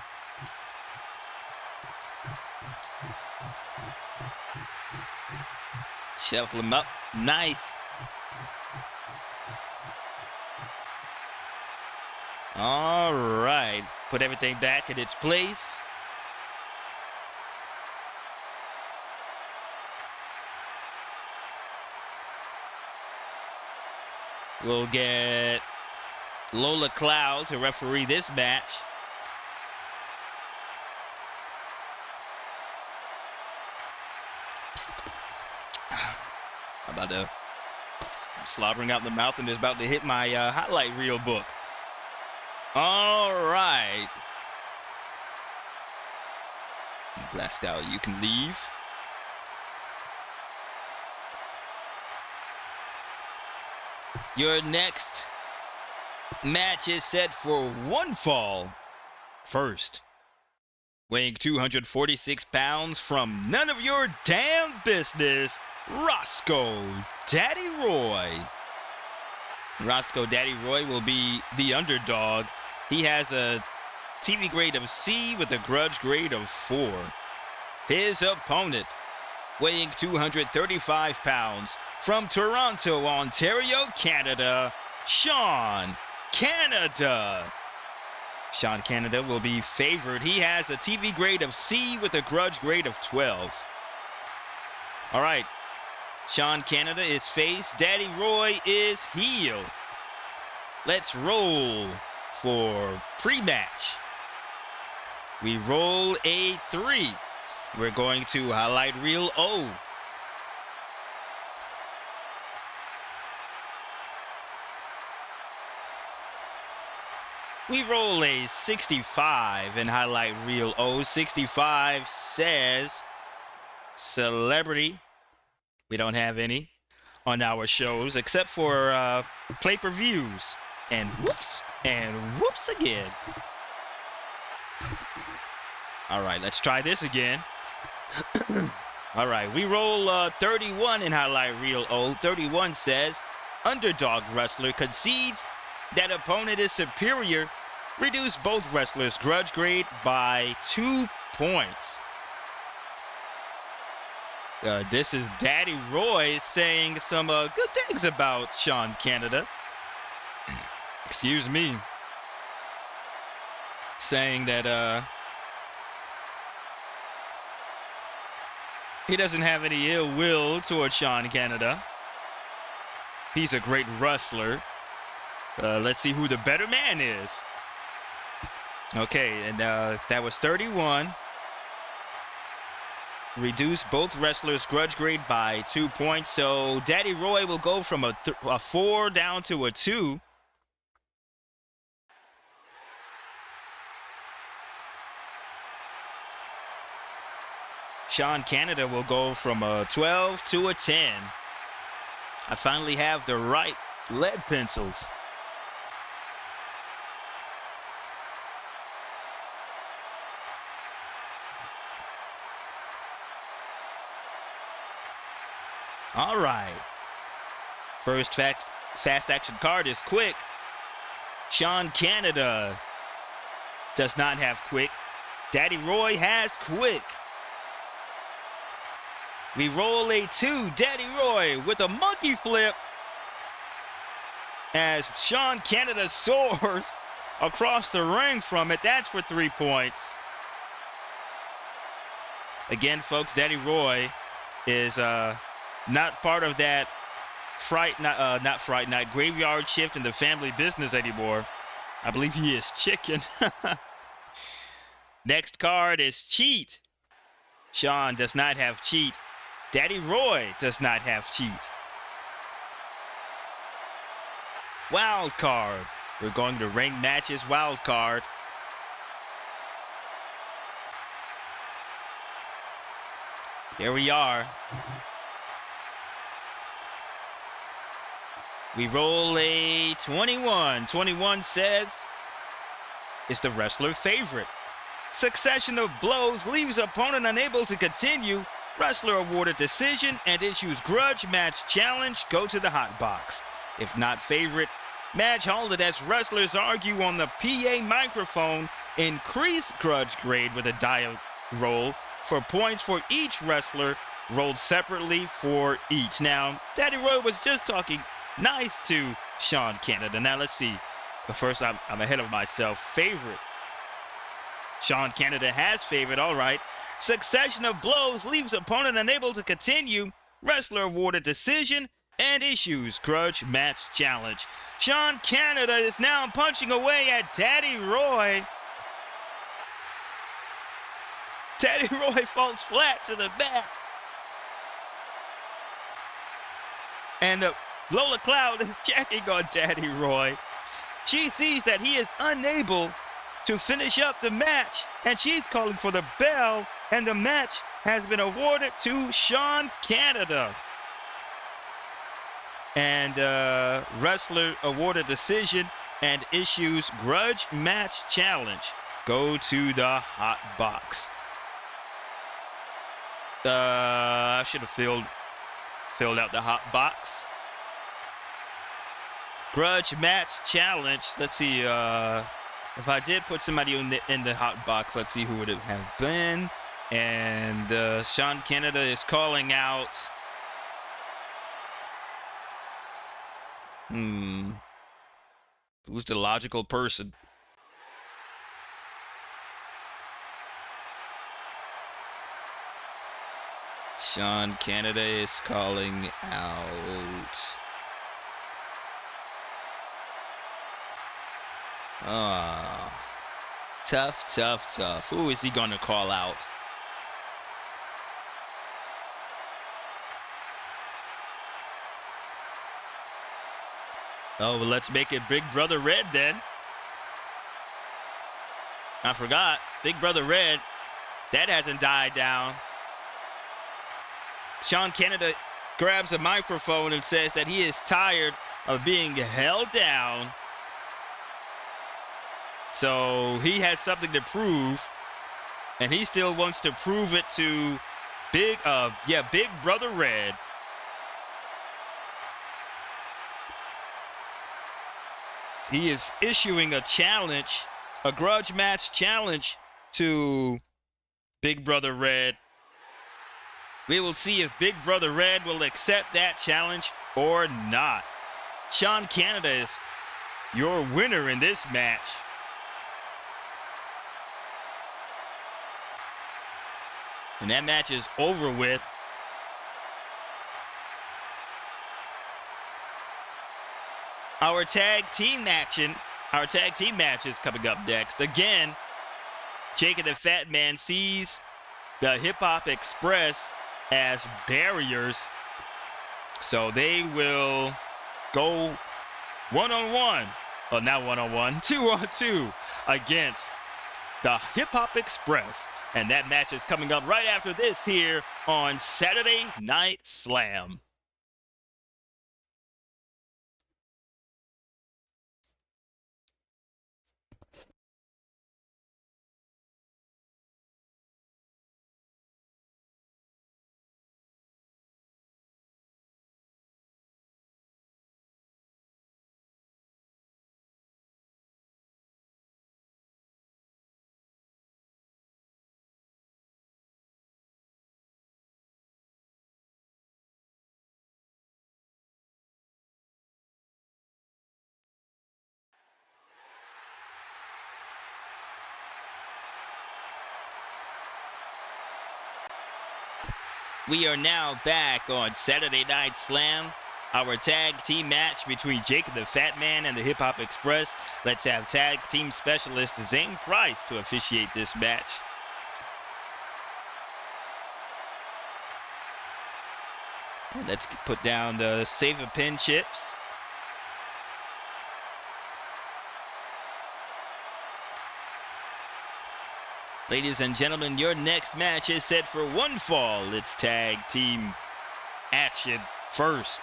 Shuffle them up. Nice. All right. Put everything back in its place. We'll get Lola Cloud to referee this match. I'm about to slobbering out the mouth and is about to hit my highlight reel book. All right. Glasgow, you can leave. Your next match is set for one fall. First, weighing 246 pounds from none of your damn business, Roscoe Daddy Roy. Roscoe Daddy Roy will be the underdog. He has a TV grade of C with a grudge grade of 4. His opponent, weighing 235 pounds, from Toronto, Ontario, Canada, SHAUN Canada. SHAUN Canada will be favored. He has a TV grade of C with a grudge grade of 12. All right. SHAUN Canada is face. Daddy Roy is heel. Let's roll for pre-match. We roll a 3. We're going to highlight reel O. We roll a 65 in highlight reel O. 65 says celebrity. We don't have any on our shows except for pay-per-views. And whoops again. All right, let's try this again. All right, we roll 31 in highlight reel O. 31 says underdog wrestler concedes that opponent is superior. Reduce both wrestlers' grudge grade by 2 points. This is Daddy Roy saying some good things about SHAUN Canada. Excuse me. Saying that he doesn't have any ill will towards SHAUN Canada. He's a great wrestler. Let's see who the better man is. Okay, and that was 31. Reduce both wrestlers' grudge grade by 2 points. So Daddy Roy will go from a 4 down to a 2. SHAUN Canada will go from a 12 to a 10. I finally have the right lead pencils. All right. First fast action card is quick. SHAUN Canada does not have quick. Daddy Roy has quick. We roll a 2. Daddy Roy with a monkey flip as SHAUN Canada soars across the ring from it. That's for 3 points. Again, folks, Daddy Roy is not part of that not Fright Night graveyard shift in the family business anymore. I believe he is chicken. Next card is cheat. SHAUN does not have cheat. Daddy Roy does not have cheat. Wild card. We're going to ring matches wild card. Here we are. We roll a 21. 21 says it's the wrestler favorite. Succession of blows leaves opponent unable to continue. Wrestler awarded decision and issues grudge match challenge. Go to the hot box. If not favorite, match halted as wrestlers argue on the PA microphone. Increase grudge grade with a die roll for points for each wrestler, rolled separately for each. Now, Daddy Roy was just talking nice to SHAUN Canada. Now let's see. But first, I'm ahead of myself. Favorite. SHAUN Canada has favorite. All right. Succession of blows leaves opponent unable to continue. Wrestler awarded decision and issues grudge match challenge. SHAUN Canada is now punching away at Daddy Roy. Daddy Roy falls flat to the back. And Lola Cloud is checking on Daddy Roy. She sees that he is unable to finish up the match, and she's calling for the bell, and the match has been awarded to SHAUN Canada. And wrestler awarded decision and issues grudge match challenge. Go to the hot box. I should have filled out the hot box. Grudge match challenge. Let's see. If I did put somebody in the hot box, let's see who would it have been. And SHAUN Canada is calling out. Who's the logical person? SHAUN Canada is calling out. Tough. Who is he going to call out? Oh, well, let's make it Big Brother Red then. I forgot. Big Brother Red. That hasn't died down. SHAUN Canada grabs a microphone and says that he is tired of being held down. So he has something to prove, and he still wants to prove it to Big Brother Red. He is issuing a challenge, a grudge match challenge to Big Brother Red. We will see if Big Brother Red will accept that challenge or not. SHAUN Canada is your winner in this match. And that match is over with. Our tag team match is coming up next. Again, Jake and the Fat Man sees the Hip Hop Express as barriers. So they will go one-on-one. Oh, not one-on-one, two-on-two against the Hip Hop Express. And that match is coming up right after this here on Saturday Night Slam. We are now back on Saturday Night Slam, our tag team match between Jake the Fat Man and the Hip Hop Express. Let's have tag team specialist Zane Price to officiate this match. And let's put down the Save a Pin chips. Ladies and gentlemen, your next match is set for one fall. It's tag team action first.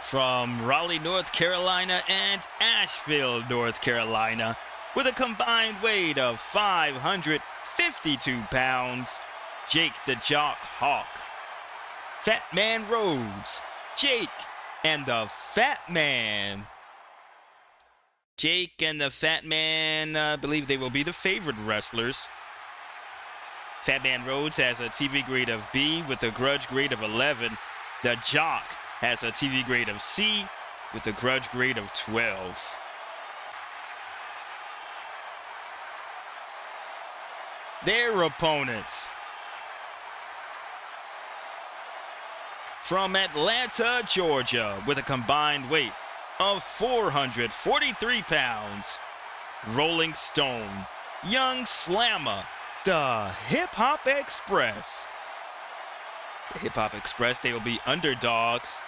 From Raleigh, North Carolina and Asheville, North Carolina, with a combined weight of 552 pounds, Jake the Jock Hawk, Fat Man Rhodes, Jake and the Fat Man. Jake and the Fat Man, I believe they will be the favored wrestlers. Fat Man Rhodes has a TV grade of B with a grudge grade of 11. The Jock has a TV grade of C with a grudge grade of 12. Their opponents. from Atlanta, Georgia, with a combined weight of 443 pounds, Rolling Stone, Young Slammer, the Hip Hop Express. The Hip Hop Express, they will be underdogs.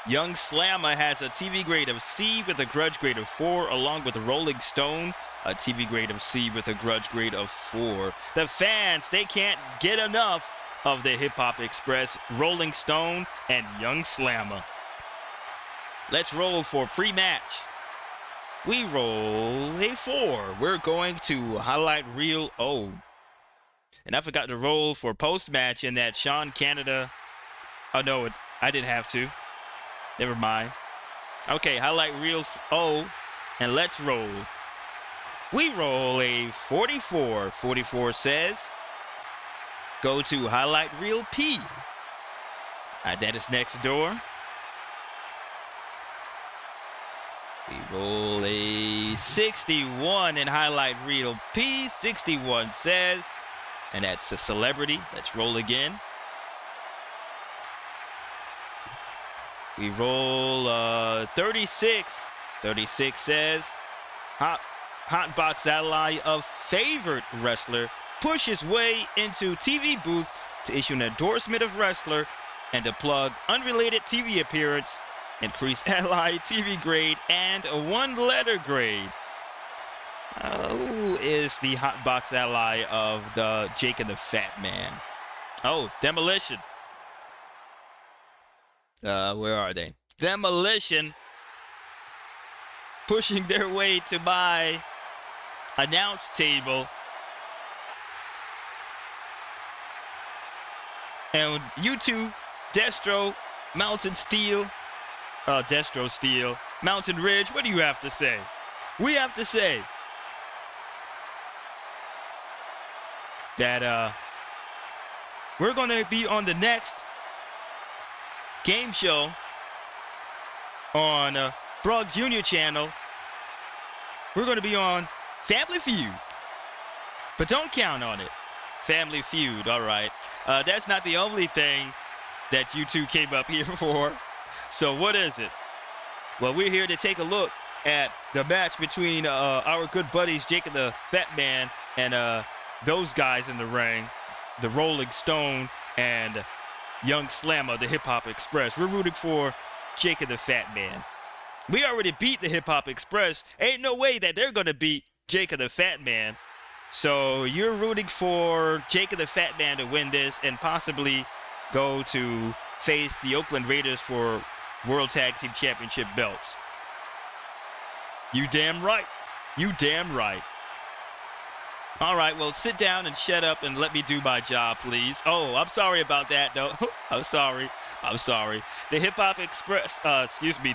Young Slammer has a TV grade of C with a grudge grade of 4, along with Rolling Stone, a TV grade of C with a grudge grade of 4. The fans, they can't get enough of the Hip Hop Express, Rolling Stone, and Young Slammer. Let's roll for pre-match. We roll a 4. We're going to highlight reel O. And I forgot to roll for post-match in that SHAUN Canada. Oh, no, I didn't have to. Never mind. Okay, highlight reel O, and let's roll. We roll a 44. 44 says, go to highlight reel P. That is next door. We roll a 61 in highlight reel P. 61 says, and that's a celebrity. Let's roll again. We roll 36. 36 says, hot box ally of favorite wrestler pushes way into TV booth to issue an endorsement of wrestler and to plug unrelated TV appearance, increase ally TV grade, and a 1-letter grade. Who is the hot box ally of the Jake and the Fat Man? Oh, Demolition. Where are they? Demolition pushing their way to my announce table. And you two, Destro, Mountain Steel, Destro Steel, Mountain Ridge, what do you have to say? We have to say that we're going to be on the next game show on Frog Jr. channel. We're going to be on Family Feud, but don't count on it. Family Feud, all right. That's not the only thing that you two came up here for. So what is it? Well, we're here to take a look at the match between our good buddies Jake and the Fat Man and those guys in the ring, the Rolling Stone and Young Slammer, the Hip Hop Express. We're rooting for Jake and the Fat Man. We already beat the Hip Hop Express. Ain't no way that they're going to beat Jake and the Fat Man. So you're rooting for Jake and the Fat Man to win this and possibly go to face the Oakland Raiders for World Tag Team Championship belts. You damn right. You damn right. All right, well, sit down and shut up and let me do my job, please. Oh, I'm sorry about that, though. I'm sorry. I'm sorry. The Hip Hop Express,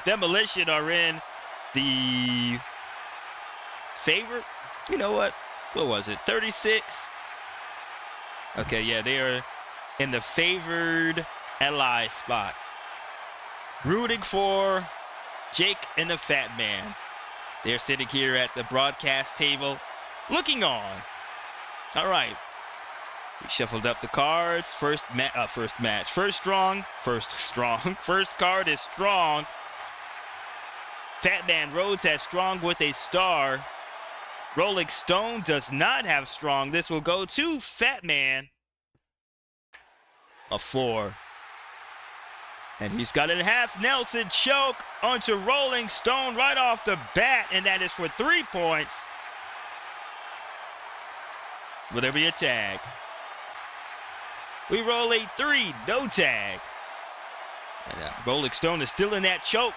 Demolition are in the favorite. You know what? What was it? 36? Okay, yeah, they are in the favored ally spot. Rooting for Jake and the Fat Man. They're sitting here at the broadcast table, looking on. All right. We shuffled up the cards. First match. First strong. First card is strong. Fat Man Rhodes has strong with a star. Rolling Stone does not have strong. This will go to Fat Man. A 4. And he's got a half Nelson choke onto Rolling Stone right off the bat. And that is for 3 points. Will there be a tag? We roll a 3, no tag. And Rolling Stone is still in that choke.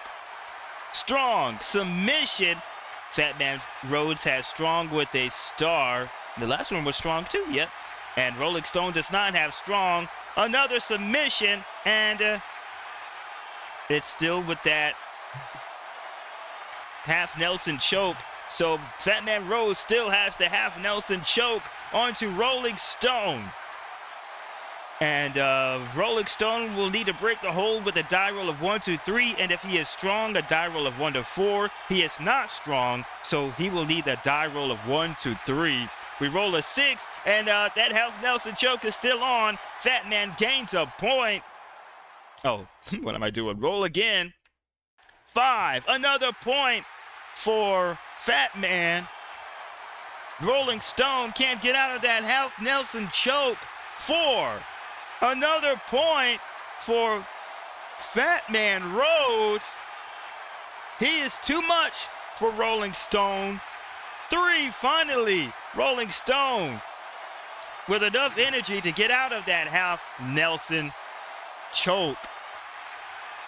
Strong submission. Fat Man Rhodes has strong with a star. The last one was strong too, yep. And Rolling Stone does not have strong. Another submission, and it's still with that half Nelson choke. So Fat Man Rhodes still has the half Nelson choke onto Rolling Stone. And Rolling Stone will need to break the hold with a die roll of 1, 2, 3. And if he is strong, a die roll of 1 to 4. He is not strong, so he will need a die roll of 1, 2, 3. We roll a 6, and that half Nelson choke is still on. Fat Man gains a point. Oh, what am I doing? Roll again. 5. Another point for PHATMAN. Rolling Stone can't get out of that half Nelson choke. 4. Another point for PHATMAN Rhodes. He is too much for Rolling Stone. 3. Finally, Rolling Stone with enough energy to get out of that half Nelson choke.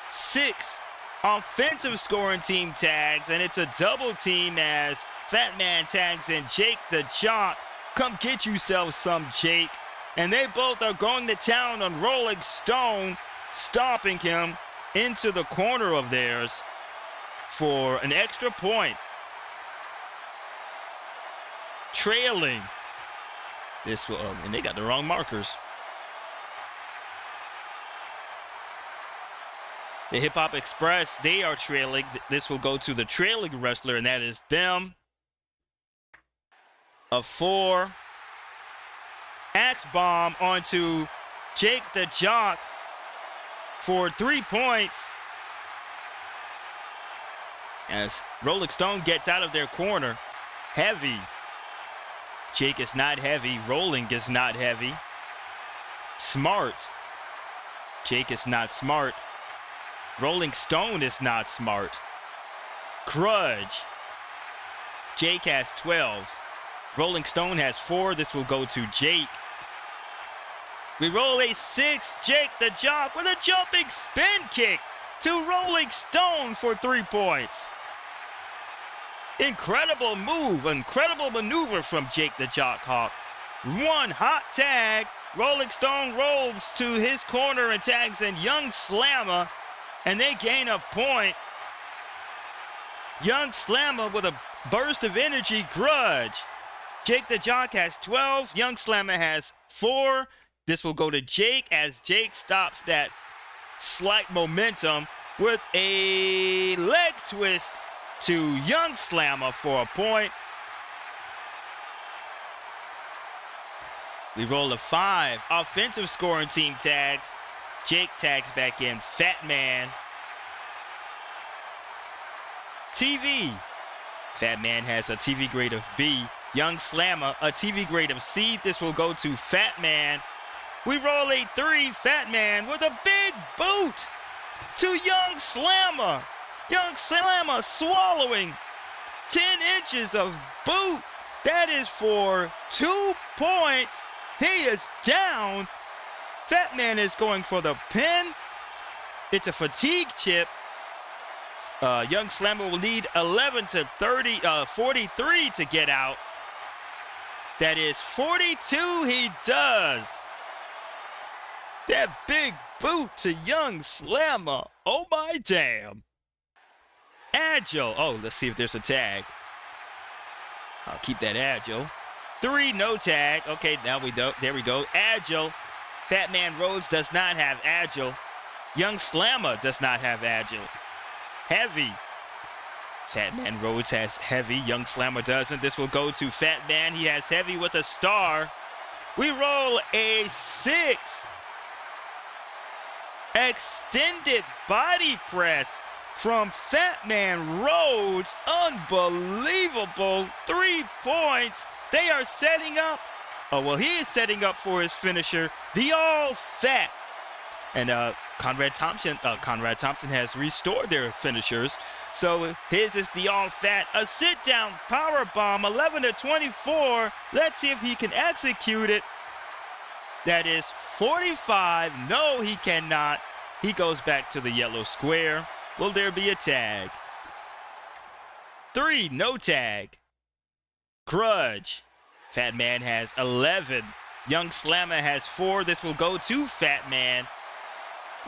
6. Offensive scoring team tags, and it's a double team as PHATMAN tags in Jake the Jock. Come get yourself some, Jake. And they both are going to town on Rolling Stone, stopping him into the corner of theirs for an extra point. Trailing. This will, and they got the wrong markers. The Hip Hop Express, they are trailing. This will go to the trailing wrestler, and that is them. A 4. Axe bomb onto Jake the Jock for 3 points. As Rolling Stone gets out of their corner. Heavy. Jake is not heavy. Rolling is not heavy. Smart. Jake is not smart. Rolling Stone is not smart. Grudge. Jake has 12. Rolling Stone has 4. This will go to Jake. We roll a 6. Jake the Jock with a jumping spin kick to Rolling Stone for 3 points. Incredible move, incredible maneuver from Jake the Jock Hawk. 1 hot tag. Rolling Stone rolls to his corner and tags in Young Slammer, and they gain a point. Young Slammer with a burst of energy. Grudge. Jake the Jock has 12. Young Slammer has 4. This will go to Jake as Jake stops that slight momentum with a leg twist to Young Slammer for a point. We roll a 5. Offensive scoring team tags. Jake tags back in PHATMAN. TV. PHATMAN has a TV grade of B. Young Slammer, a TV grade of C. This will go to PHATMAN. We roll a 3. PHATMAN with a big boot to Young Slammer. Young Slammer swallowing 10 inches of boot. That is for 2 points. He is down. PHATMAN is going for the pin. It's a fatigue chip. Young Slammer will need 11 to 43 to get out. That is 42 he does. That big boot to Young Slammer. Oh my damn. Agile. Oh, let's see if there's a tag. I'll keep that agile. 3, no tag. Okay, now we do. There we go. Agile. PHATMAN Rhodes does not have agile. Young Slammer does not have agile. Heavy. PHATMAN Rhodes has heavy. Young Slammer doesn't. This will go to PHATMAN. He has heavy with a star. We roll a 6. Extended body press from PHATMAN Rhodes. Unbelievable. 3 points. They are setting up. Oh, well, he is setting up for his finisher, the all-fat. And Conrad Thompson has restored their finishers. So his is the all-fat. A sit-down power bomb, 11 to 24. Let's see if he can execute it. That is 45. No, he cannot. He goes back to the yellow square. Will there be a tag? 3, no tag. Grudge. PHATMAN has 11. Young Slammer has 4. This will go to PHATMAN.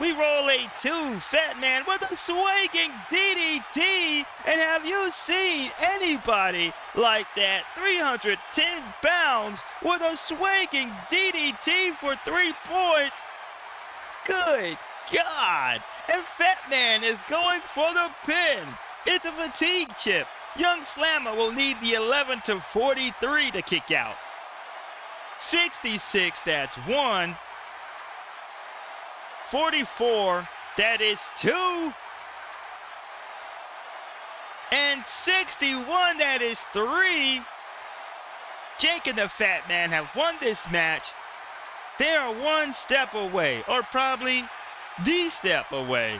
We roll a 2. PHATMAN with a swinging DDT. And have you seen anybody like that? 310 pounds with a swinging DDT for 3 points. Good God. And PHATMAN is going for the pin. It's a fatigue chip. Young Slammer will need the 11 to 43 to kick out. 66, that's 1. 44, That is 2. And 61, that is 3. Jake and the Fat Man have won this match. They are one step away, or probably the step away,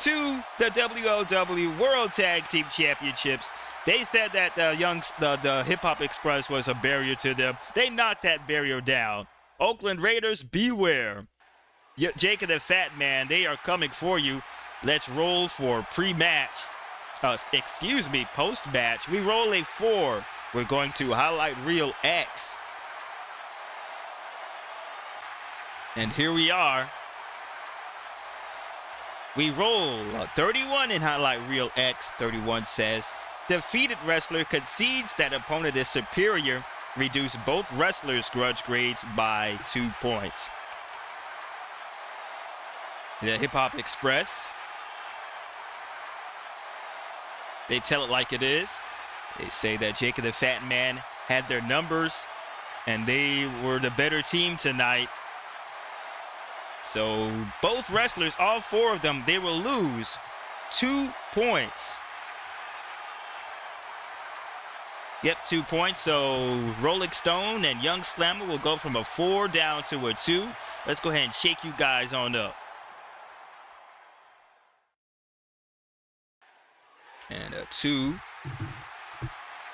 to the WLW World Tag Team Championships. They said that the Hip Hop Express was a barrier to them. They knocked that barrier down. Oakland Raiders, beware. Jake and the Fat Man, they are coming for you. Let's roll for pre-match. Post-match. We roll a 4. We're going to highlight reel X. And here we are. We roll 31 in highlight reel X. 31 says, defeated wrestler concedes that opponent is superior. Reduce both wrestlers' grudge grades by 2 points. The Hip Hop Express. They tell it like it is. They say that Jake and the Fat Man had their numbers and they were the better team tonight. So both wrestlers, all 4 of them, they will lose 2 points. Yep, 2 points. So Rolling Stone and Young Slammer will go from a 4 down to a 2. Let's go ahead and shake you guys on up. And a 2.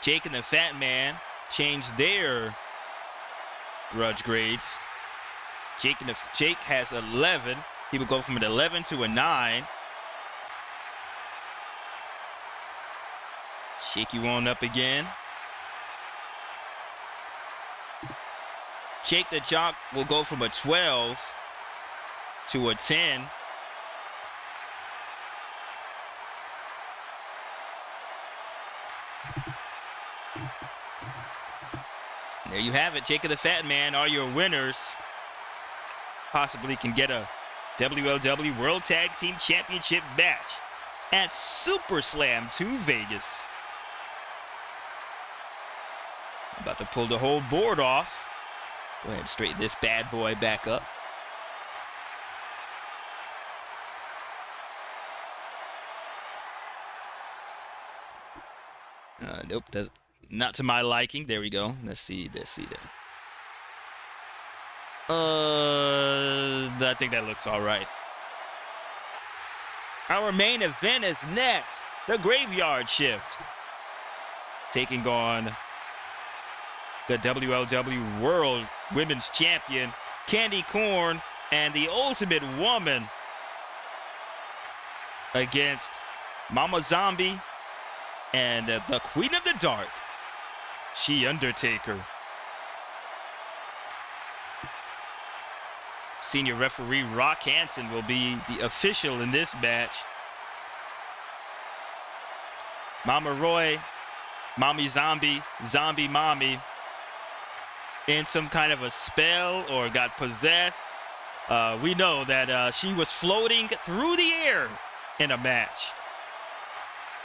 Jake and the Fat Man changed their grudge grades. Jake has 11. He would go from an 11 to a 9. Shake you on up again. Jake the Jock will go from a 12 to a 10. There you have it. Jake and the Fat Man are your winners. Possibly can get a WLW World Tag Team Championship match at Super Slam 2 Vegas. About to pull the whole board off. Go ahead and straighten this bad boy back up. Nope, that's not to my liking. There we go. Let's see that. I think that looks all right. Our main event is next. The Graveyard Shift. Taking on the WLW World Women's Champion, KANDY KORN, and the Ultimate Woman against Mama Zombie and the Queen of the Dark, She Undertaker. Senior referee Rock Hansen will be the official in this match. Mama Roy, Mommy Zombie, Zombie Mommy, in some kind of a spell or got possessed. We know that she was floating through the air in a match,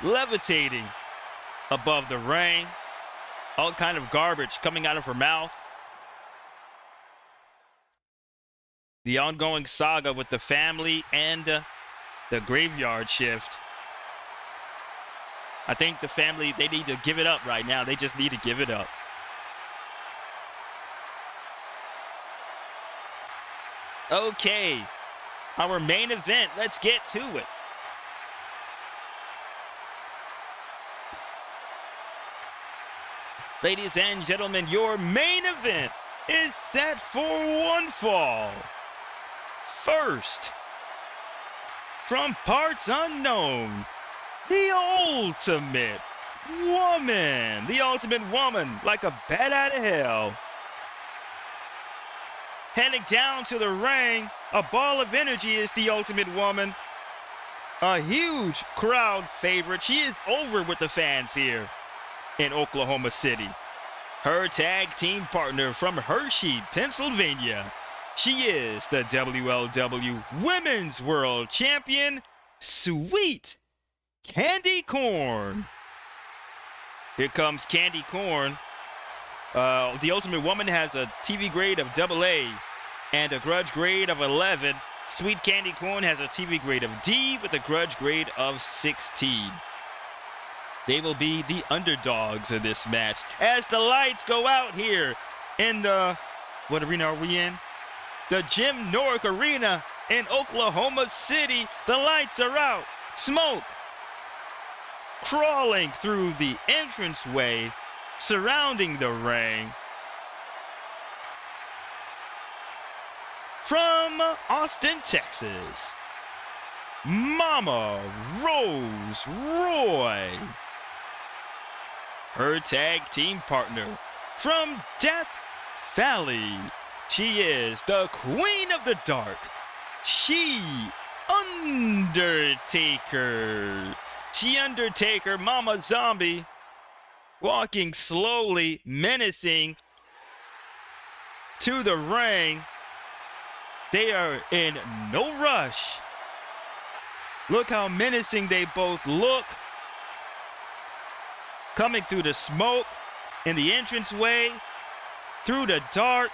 levitating above the ring, all kind of garbage coming out of her mouth. The ongoing saga with the family and the Graveyard Shift. I think the family, they need to give it up right now. They just need to give it up. Okay, our main event, let's get to it. Ladies and gentlemen, your main event is set for one fall. First, from parts unknown, the Ultimate Woman. The Ultimate Woman, like a bat out of hell. Heading down to the ring, a ball of energy is the Ultimate Woman. A huge crowd favorite. She is over with the fans here in Oklahoma City. Her tag team partner from Hershey, Pennsylvania. She is the WLW Women's World Champion, Sweet KANDY KORN. Here comes KANDY KORN. The Ultimate Woman has a TV grade of AA and a grudge grade of 11. Sweet Candy Corn has a TV grade of D with a grudge grade of 16. They will be the underdogs in this match as the lights go out here in the, what arena are we in? The Jim Norick Arena in Oklahoma City. The lights are out. Smoke crawling through the entranceway surrounding the ring. From Austin, Texas, Mama Rose Roy. Her tag team partner from Death Valley. She is the Queen of the Dark. She Undertaker. She Undertaker, Mama Zombie, walking slowly, menacing to the ring. They are in no rush. Look how menacing they both look. Coming through the smoke in the entranceway, through the dark.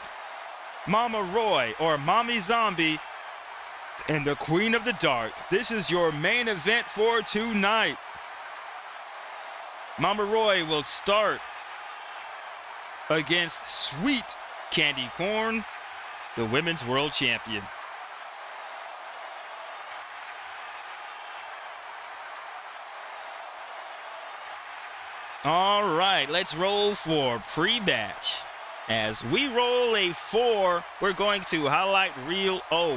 Mama Roy, or Mommy Zombie, and the Queen of the Dark. This is your main event for tonight. Mama Roy will start against Sweet Candy Corn, the Women's World Champion. All right, let's roll for pre-match. As we roll a 4, we're going to highlight reel O.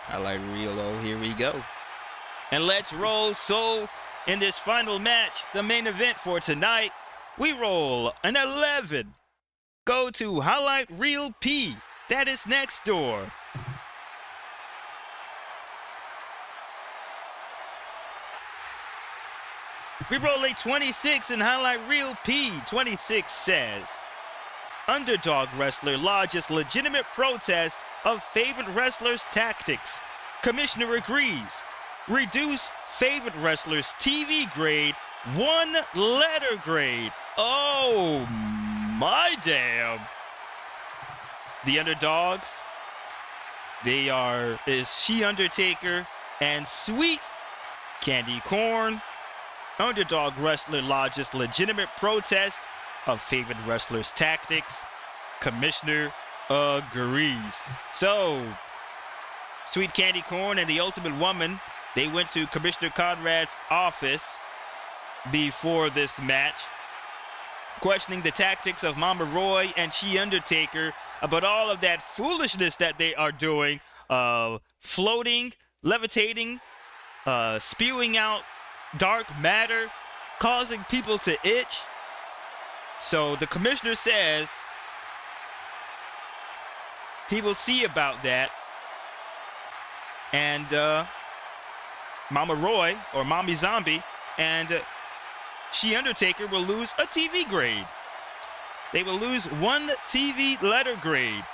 Highlight reel O, here we go. And let's roll. So in this final match, the main event for tonight, we roll an 11. Go to highlight reel P. That is next door. We roll a 26 in highlight reel P. 26 says, underdog wrestler lodges legitimate protest of favorite wrestler's tactics. Commissioner agrees. Reduce favorite wrestler's TV grade 1 letter grade. Oh my damn. The underdogs, is She Undertaker and Sweet Candy Corn. Underdog wrestler lodges legitimate protest of favorite wrestler's tactics. Commissioner agrees. So, Sweet Candy Corn and the Ultimate Woman, they went to Commissioner Conrad's office before this match, questioning the tactics of Mama Roy and She Undertaker about all of that foolishness that they are doing, floating, levitating, spewing out dark matter, causing people to itch. So the commissioner says he will see about that, and Mama Roy, or Mommy Zombie, and She Undertaker will lose a TV grade. They will lose 1 TV letter grade.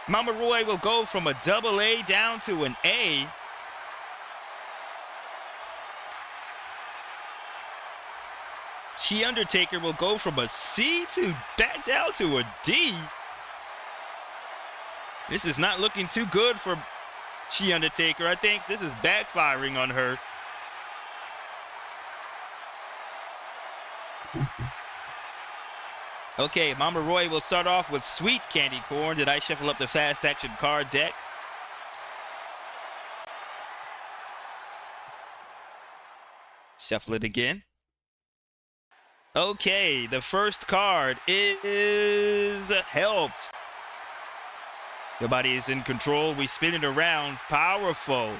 Mama Roy will go from a AA down to an A. She Undertaker will go from a C to back down to a D. This is not looking too good for She Undertaker. I think this is backfiring on her. Okay, Mama Roy will start off with Sweet Candy Corn. Did I shuffle up the fast action card deck? Shuffle it again. Okay, the first card is Helped. Nobody is in control. We spin it around. Powerful.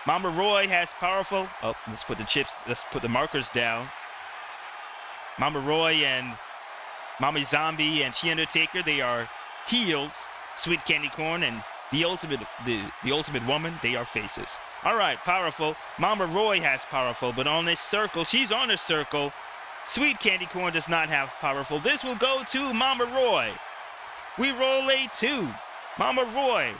Mama Roy has Powerful. Oh, let's put the markers down. Mama Roy and Mommy Zombie and She Undertaker, they are heels. Sweet Candy Corn and the Ultimate Woman, they are faces. All right, Powerful. Mama Roy has Powerful, but on this circle, she's on a circle. Sweet Candy Corn does not have Powerful. This will go to Mama Roy. We roll a 2. Mama Roy,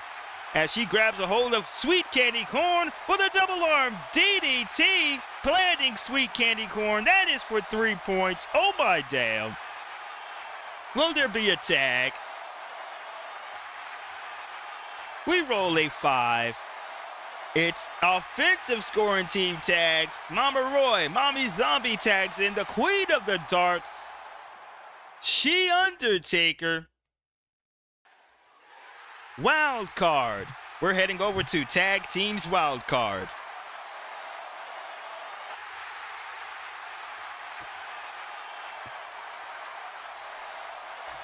as she grabs a hold of Sweet Candy Corn with a double arm DDT, planting Sweet Candy Corn. That is for 3 points. Oh my damn. Will there be a tag? We roll a 5. It's offensive scoring team tags. Mama Roy, Mommy Zombie tags in the Queen of the Dark, She Undertaker. Wild card. We're heading over to Tag Teams Wild Card.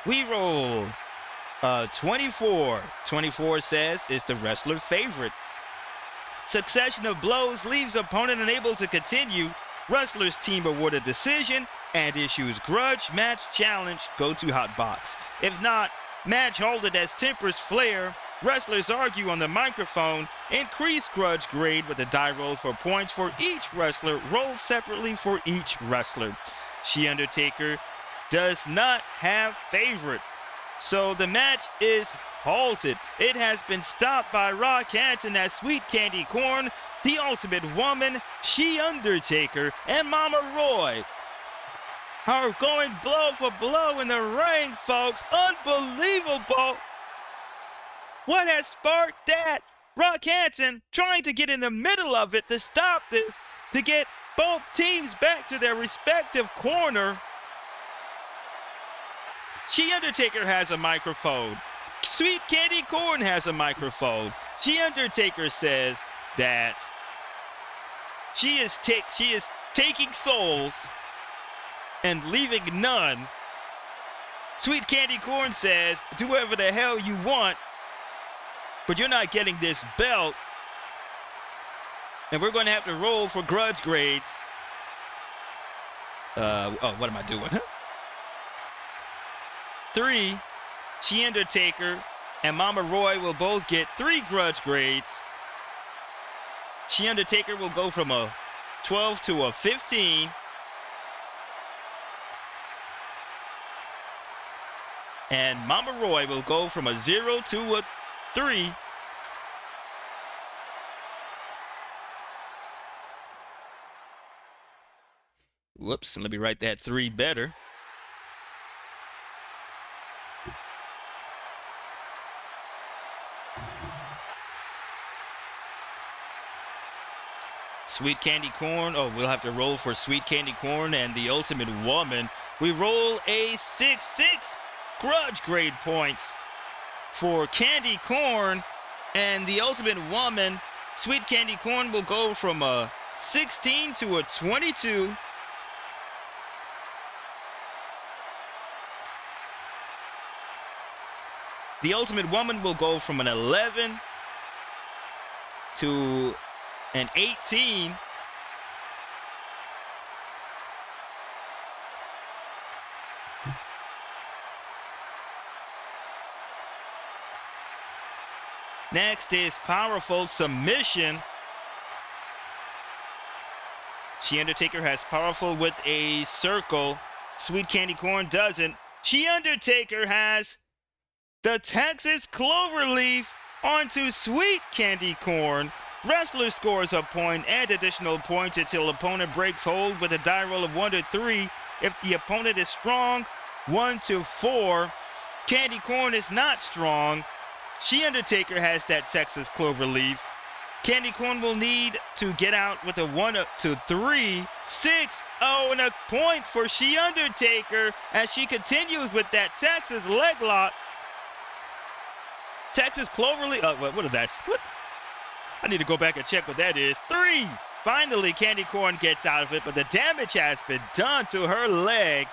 We roll 24. 24 says is the wrestler favorite. Succession of blows leaves opponent unable to continue. Wrestler's team award a decision and issues grudge match challenge. Go to hot box. If not, match halted as tempers flare. Wrestlers argue on the microphone. Increase grudge grade with a die roll for points for each wrestler. Roll separately for each wrestler. She Undertaker does not have favorite. So the match is halted. It has been stopped by Rock Hanson as Sweet Candy Corn, the Ultimate Woman, She Undertaker, and Mama Roy are going blow for blow in the ring, folks. Unbelievable. What has sparked that? Rock Hanson trying to get in the middle of it to stop this, to get both teams back to their respective corner. She Undertaker has a microphone. Sweet Candy Corn has a microphone. She Undertaker says that she is taking souls and leaving none. Sweet Candy Corn says, do whatever the hell you want, but you're not getting this belt. And we're going to have to roll for grudge grades. Oh, what am I doing? 3, She Undertaker and Mama Roy will both get 3 grudge grades. She Undertaker will go from a 12 to a 15. And Mama Roy will go from a 0 to a 3. Whoops, let me write that 3 better. Sweet Candy Corn. Oh, we'll have to roll for Sweet Candy Corn and the Ultimate Woman. We roll a 6-6 grudge grade points for Candy Corn and the Ultimate Woman. Sweet Candy Corn will go from a 16 to a 22. The Ultimate Woman will go from an 11 to an 18. Next is Powerful Submission. She Undertaker has Powerful with a circle. Sweet Candy Corn doesn't. She Undertaker has the Texas Cloverleaf onto Sweet Candy Corn. Wrestler scores a point and additional points until opponent breaks hold with a die roll of 1 to 3. If the opponent is strong, 1 to 4. Candy Corn is not strong. She Undertaker has that Texas Cloverleaf. Candy Corn will need to get out with a 1 to 3. 6-0 and a point for She Undertaker as she continues with that Texas leg lock. Texas Cloverleaf. What is that? What? I need to go back and check what that is. 3. Finally, Candy Corn gets out of it, but the damage has been done to her leg.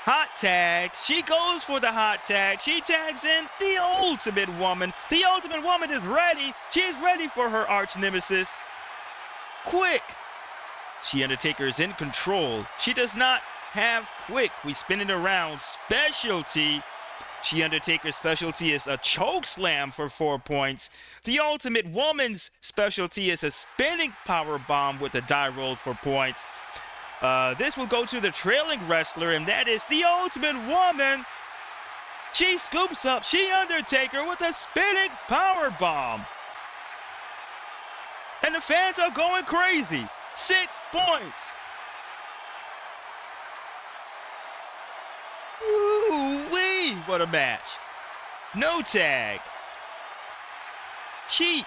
Hot tag. She goes for the hot tag. She tags in the Ultimate Woman. The Ultimate Woman is ready. She is ready for her arch nemesis. Quick. She Undertaker is in control. She does not have quick. We spin it around. Specialty. She Undertaker's specialty is a choke slam for 4 points. The Ultimate Woman's specialty is a spinning power bomb with a die roll for points. This will go to the trailing wrestler, and that is the Ultimate Woman. She scoops up She Undertaker with a spinning power bomb. And the fans are going crazy. 6 points. Ooh-wee, what a match. No tag. cheat.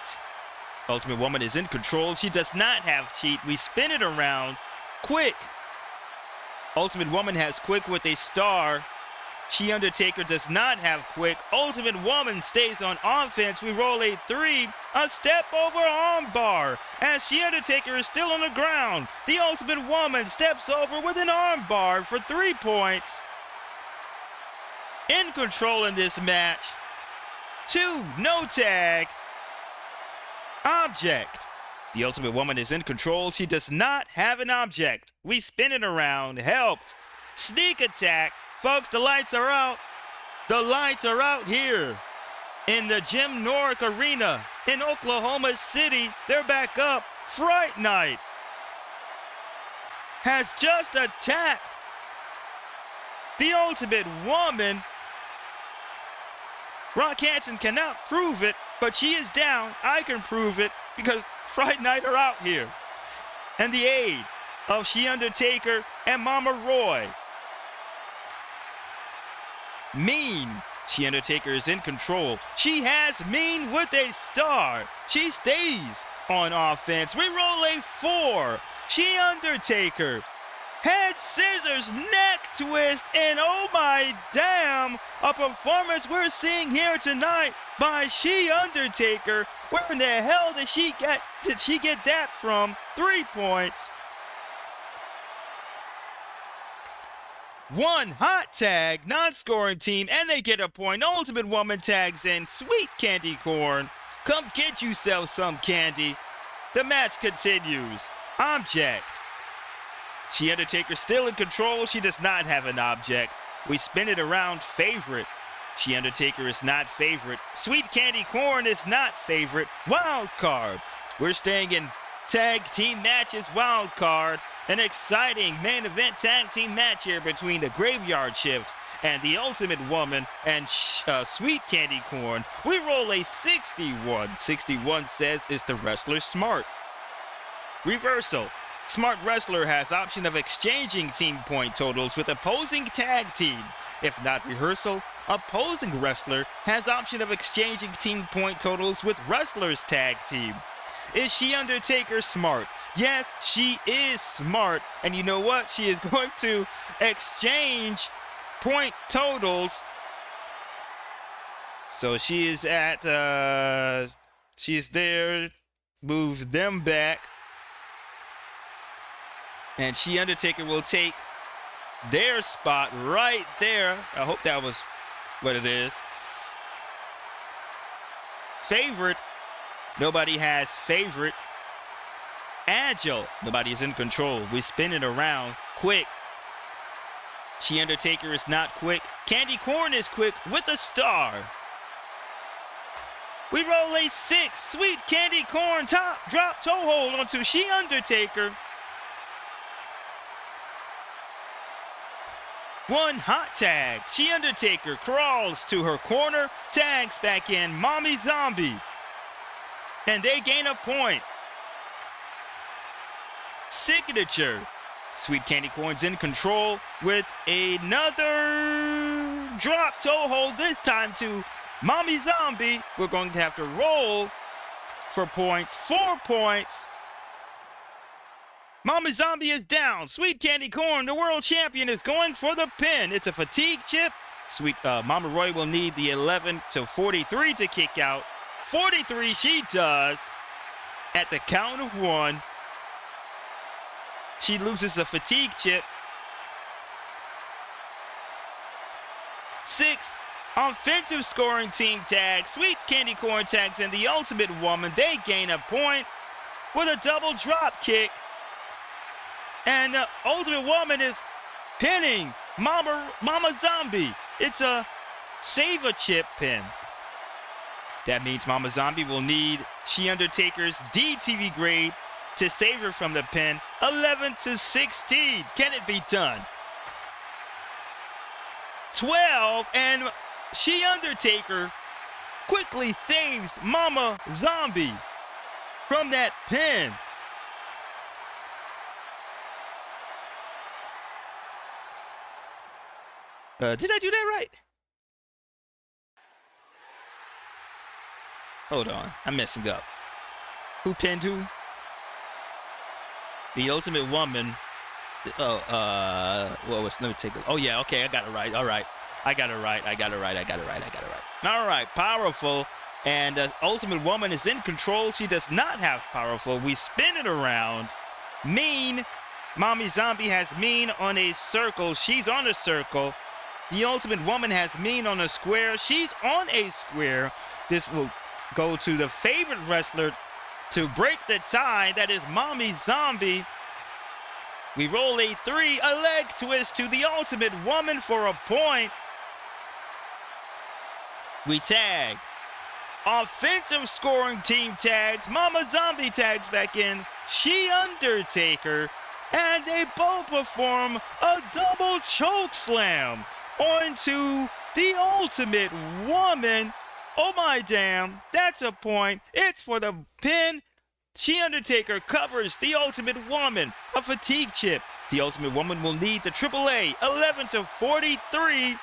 Ultimate Woman is in control. She does not have cheat. We spin it around. Quick. Ultimate Woman has quick with a star. She Undertaker does not have quick. Ultimate Woman stays on offense. We roll a 3, a step over arm bar. As She Undertaker is still on the ground, the Ultimate Woman steps over with an arm bar for 3 points. In control in this match. 2, no tag. Object. The Ultimate Woman is in control. She does not have an object. We spin it around. Helped. Sneak attack. Folks, the lights are out. The lights are out here in the Jim Norick Arena in Oklahoma City. They're back up. Fright Night has just attacked the Ultimate Woman. Rock Hansen cannot prove it, but she is down. I can prove it because Fright Night are out here. And the aid of She Undertaker and Mama Roy. Mean. She Undertaker is in control. She has Mean with a star. She stays on offense. We roll a 4. She Undertaker. Head scissors, neck twist, and oh my damn, a performance we're seeing here tonight by She Undertaker. Where in the hell did she get that from? 3 points. 1 hot tag, non-scoring team, and they get a point. Ultimate Woman tags in. Sweet Candy Corn. Come get yourself some candy. The match continues. Object. She Undertaker still in control. She does not have an object. We spin it around. Favorite. She Undertaker is not favorite. Sweet Candy Corn is not favorite. Wild card. We're staying in tag team matches. Wild card. An exciting main event tag team match here between the Graveyard Shift and the Ultimate Woman and Sweet Candy Corn. We roll a 61. 61 says, is the wrestler smart? Reversal. Smart wrestler has option of exchanging team point totals with opposing tag team. If not rehearsal, opposing wrestler has option of exchanging team point totals with wrestler's tag team. Is She Undertaker smart? Yes, she is smart. And you know what? She is going to exchange point totals. So she is at, she's there, move them back. And She Undertaker will take their spot right there. I hope that was what it is. Favorite. Nobody has favorite. Agile. Nobody is in control. We spin it around. Quick. She Undertaker is not quick. Candy Corn is quick with a star. We roll a 6. Sweet Candy Corn top drop toe hold onto She Undertaker. 1 hot tag. She Undertaker crawls to her corner, tags back in Mommy Zombie. And they gain a point. Signature. Sweet Candy Corn's in control with another drop toe hold, this time to Mommy Zombie. We're going to have to roll for points. 4 points. Mommy Zombie is down. Sweet Candy Corn, the world champion, is going for the pin. It's a fatigue chip. Sweet Mama Roy will need the 11 to 43 to kick out. 43 she does. At the count of 1. She loses a fatigue chip. 6. Offensive scoring team tag. Sweet Candy Corn tags in the Ultimate Woman. They gain a point with a double drop kick. And the Ultimate Woman is pinning Mama Zombie. It's a save-a-chip pin. That means Mama Zombie will need She Undertaker's DTV grade to save her from the pin. 11 to 16. Can it be done? 12, and She Undertaker quickly saves Mama Zombie from that pin. Did I do that right? Hold on. I'm messing up. Who pinned who? The Ultimate Woman. Let me take a... Oh, yeah, okay, I got it right. All right. I got it right. All right, powerful. And Ultimate Woman is in control. She does not have powerful. We spin it around. Mean. Mommy Zombie has Mean on a circle. She's on a circle. The Ultimate Woman has Mean on a square. She's on a square. This will go to the favorite wrestler to break the tie. That is Mommy Zombie. We roll a 3, a leg twist to the Ultimate Woman for a point. We tag. Offensive scoring team tags. Mama Zombie tags back in. She Undertaker. And they both perform a double choke slam onto the Ultimate Woman. Oh my damn, that's a point. It's for the pin. She Undertaker covers the Ultimate Woman. A fatigue chip. The Ultimate Woman will need the AAA 11-43.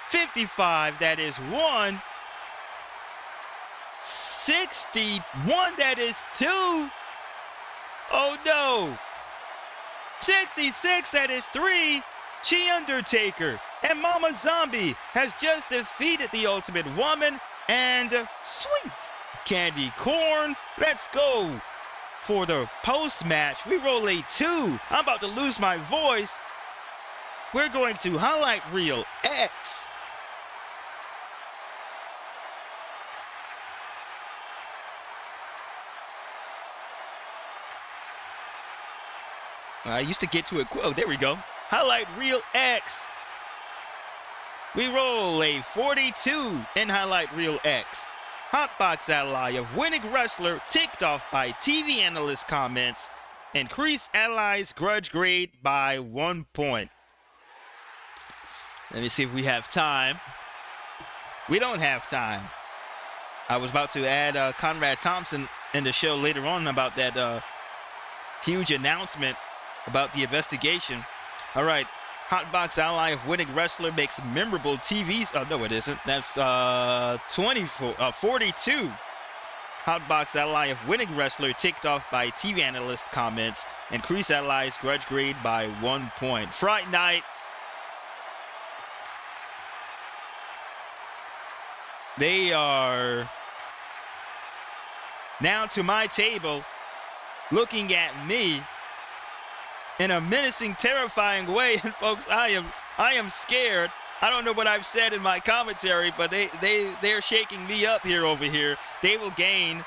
55, that is 1. 61, that is 2. Oh no. 66, that is 3. She Undertaker and Mama Zombie has just defeated the Ultimate Woman. And sweet Candy Corn. Let's go for the post-match. We roll a 2. I'm about to lose my voice. We're going to highlight reel X. I used to get to it. Oh, there we go. Highlight reel X. We roll a 42 in highlight reel X. Hotbox ally of winning wrestler ticked off by TV analyst comments. Increase allies grudge grade by 1 point. Let me see if we have time. We don't have time. I was about to add Conrad Thompson in the show later on about that huge announcement about the investigation. All right. Hotbox ally of winning wrestler makes memorable TVs. Oh, no, it isn't. That's 42. Hotbox ally of winning wrestler ticked off by TV analyst comments. Increase allies grudge grade by 1 point. Fright Night. They are now to my table looking at me in a menacing, terrifying way. And folks, I am scared. I don't know what I've said in my commentary, but they're shaking me up over here. They will gain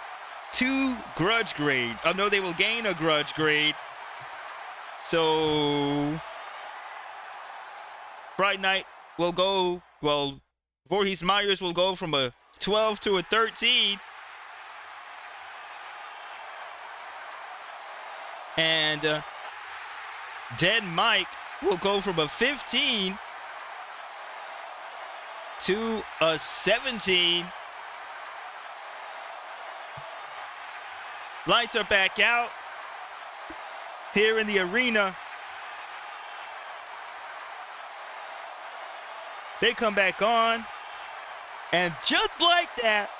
2 grudge grades. Oh no, they will gain a grudge grade. So Fright Night will go, well, Voorhees Myers will go from a 12 to a 13. And Dead Mike will go from a 15 to a 17. Lights are back out here in the arena. They come back on. And just like that,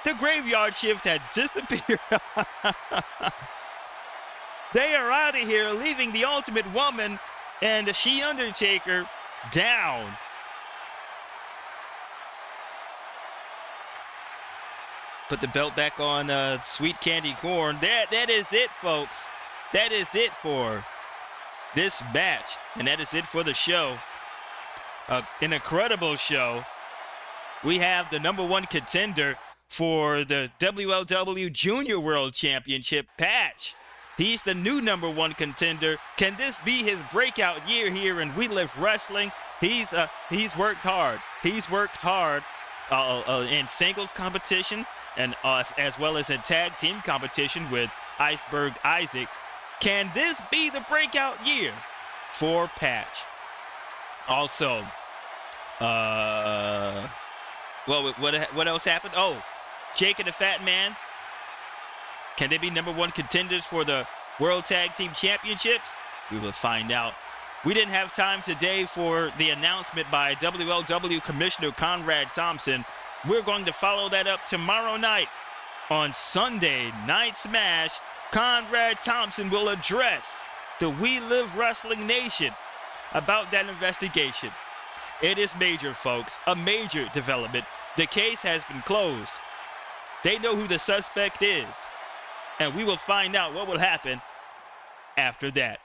the graveyard shift had disappeared. They are out of here, leaving the Ultimate Woman and She Undertaker down. Put the belt back on Sweet Candy Corn. That is it, folks. That is it for this match. And that is it for the show. An incredible show. We have the #1 contender for the WLW Junior World Championship, Patch. He's the new #1 contender. Can this be his breakout year here in We Live Wrestling? He's worked hard. He's worked hard in singles competition and as well as in tag team competition with Iceberg Isaac. Can this be the breakout year for Patch? Also, well, what else happened? Oh, Jake and the Fat Man. Can they be #1 contenders for the World Tag Team Championships? We will find out. We didn't have time today for the announcement by WLW Commissioner Conrad Thompson. We're going to follow that up tomorrow night On Sunday Night Smash, Conrad Thompson will address the We Live Wrestling Nation about that investigation. It is major, folks, a major development. The case has been closed. They know who the suspect is, and we will find out what will happen after that.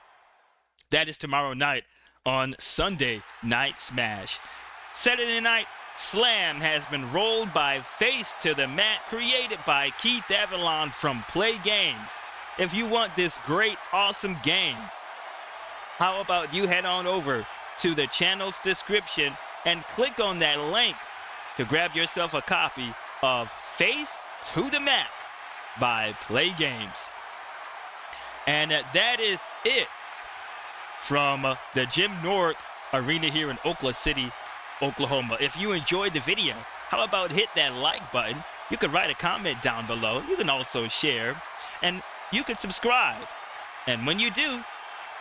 That is tomorrow night on Sunday Night Smash. Saturday Night Slam has been rolled by Face to the Mat, created by Keith Avalon from Play Games. If you want this great, awesome game, how about you head on over to the channel's description and click on that link to grab yourself a copy of Face to the Mat by Play Games. And that is it from the Jim Norick Arena here in Oklahoma City, Oklahoma. If you enjoyed the video, how about hit that like button? You can write a comment down below. You can also share, and you can subscribe. And when you do,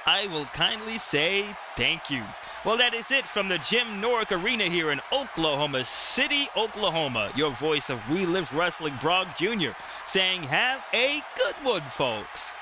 I will kindly say thank you. Well, that is it from the Jim Norick Arena here in Oklahoma City, Oklahoma. Your voice of We Live Wrestling, Brock Jr., saying have a good one, folks.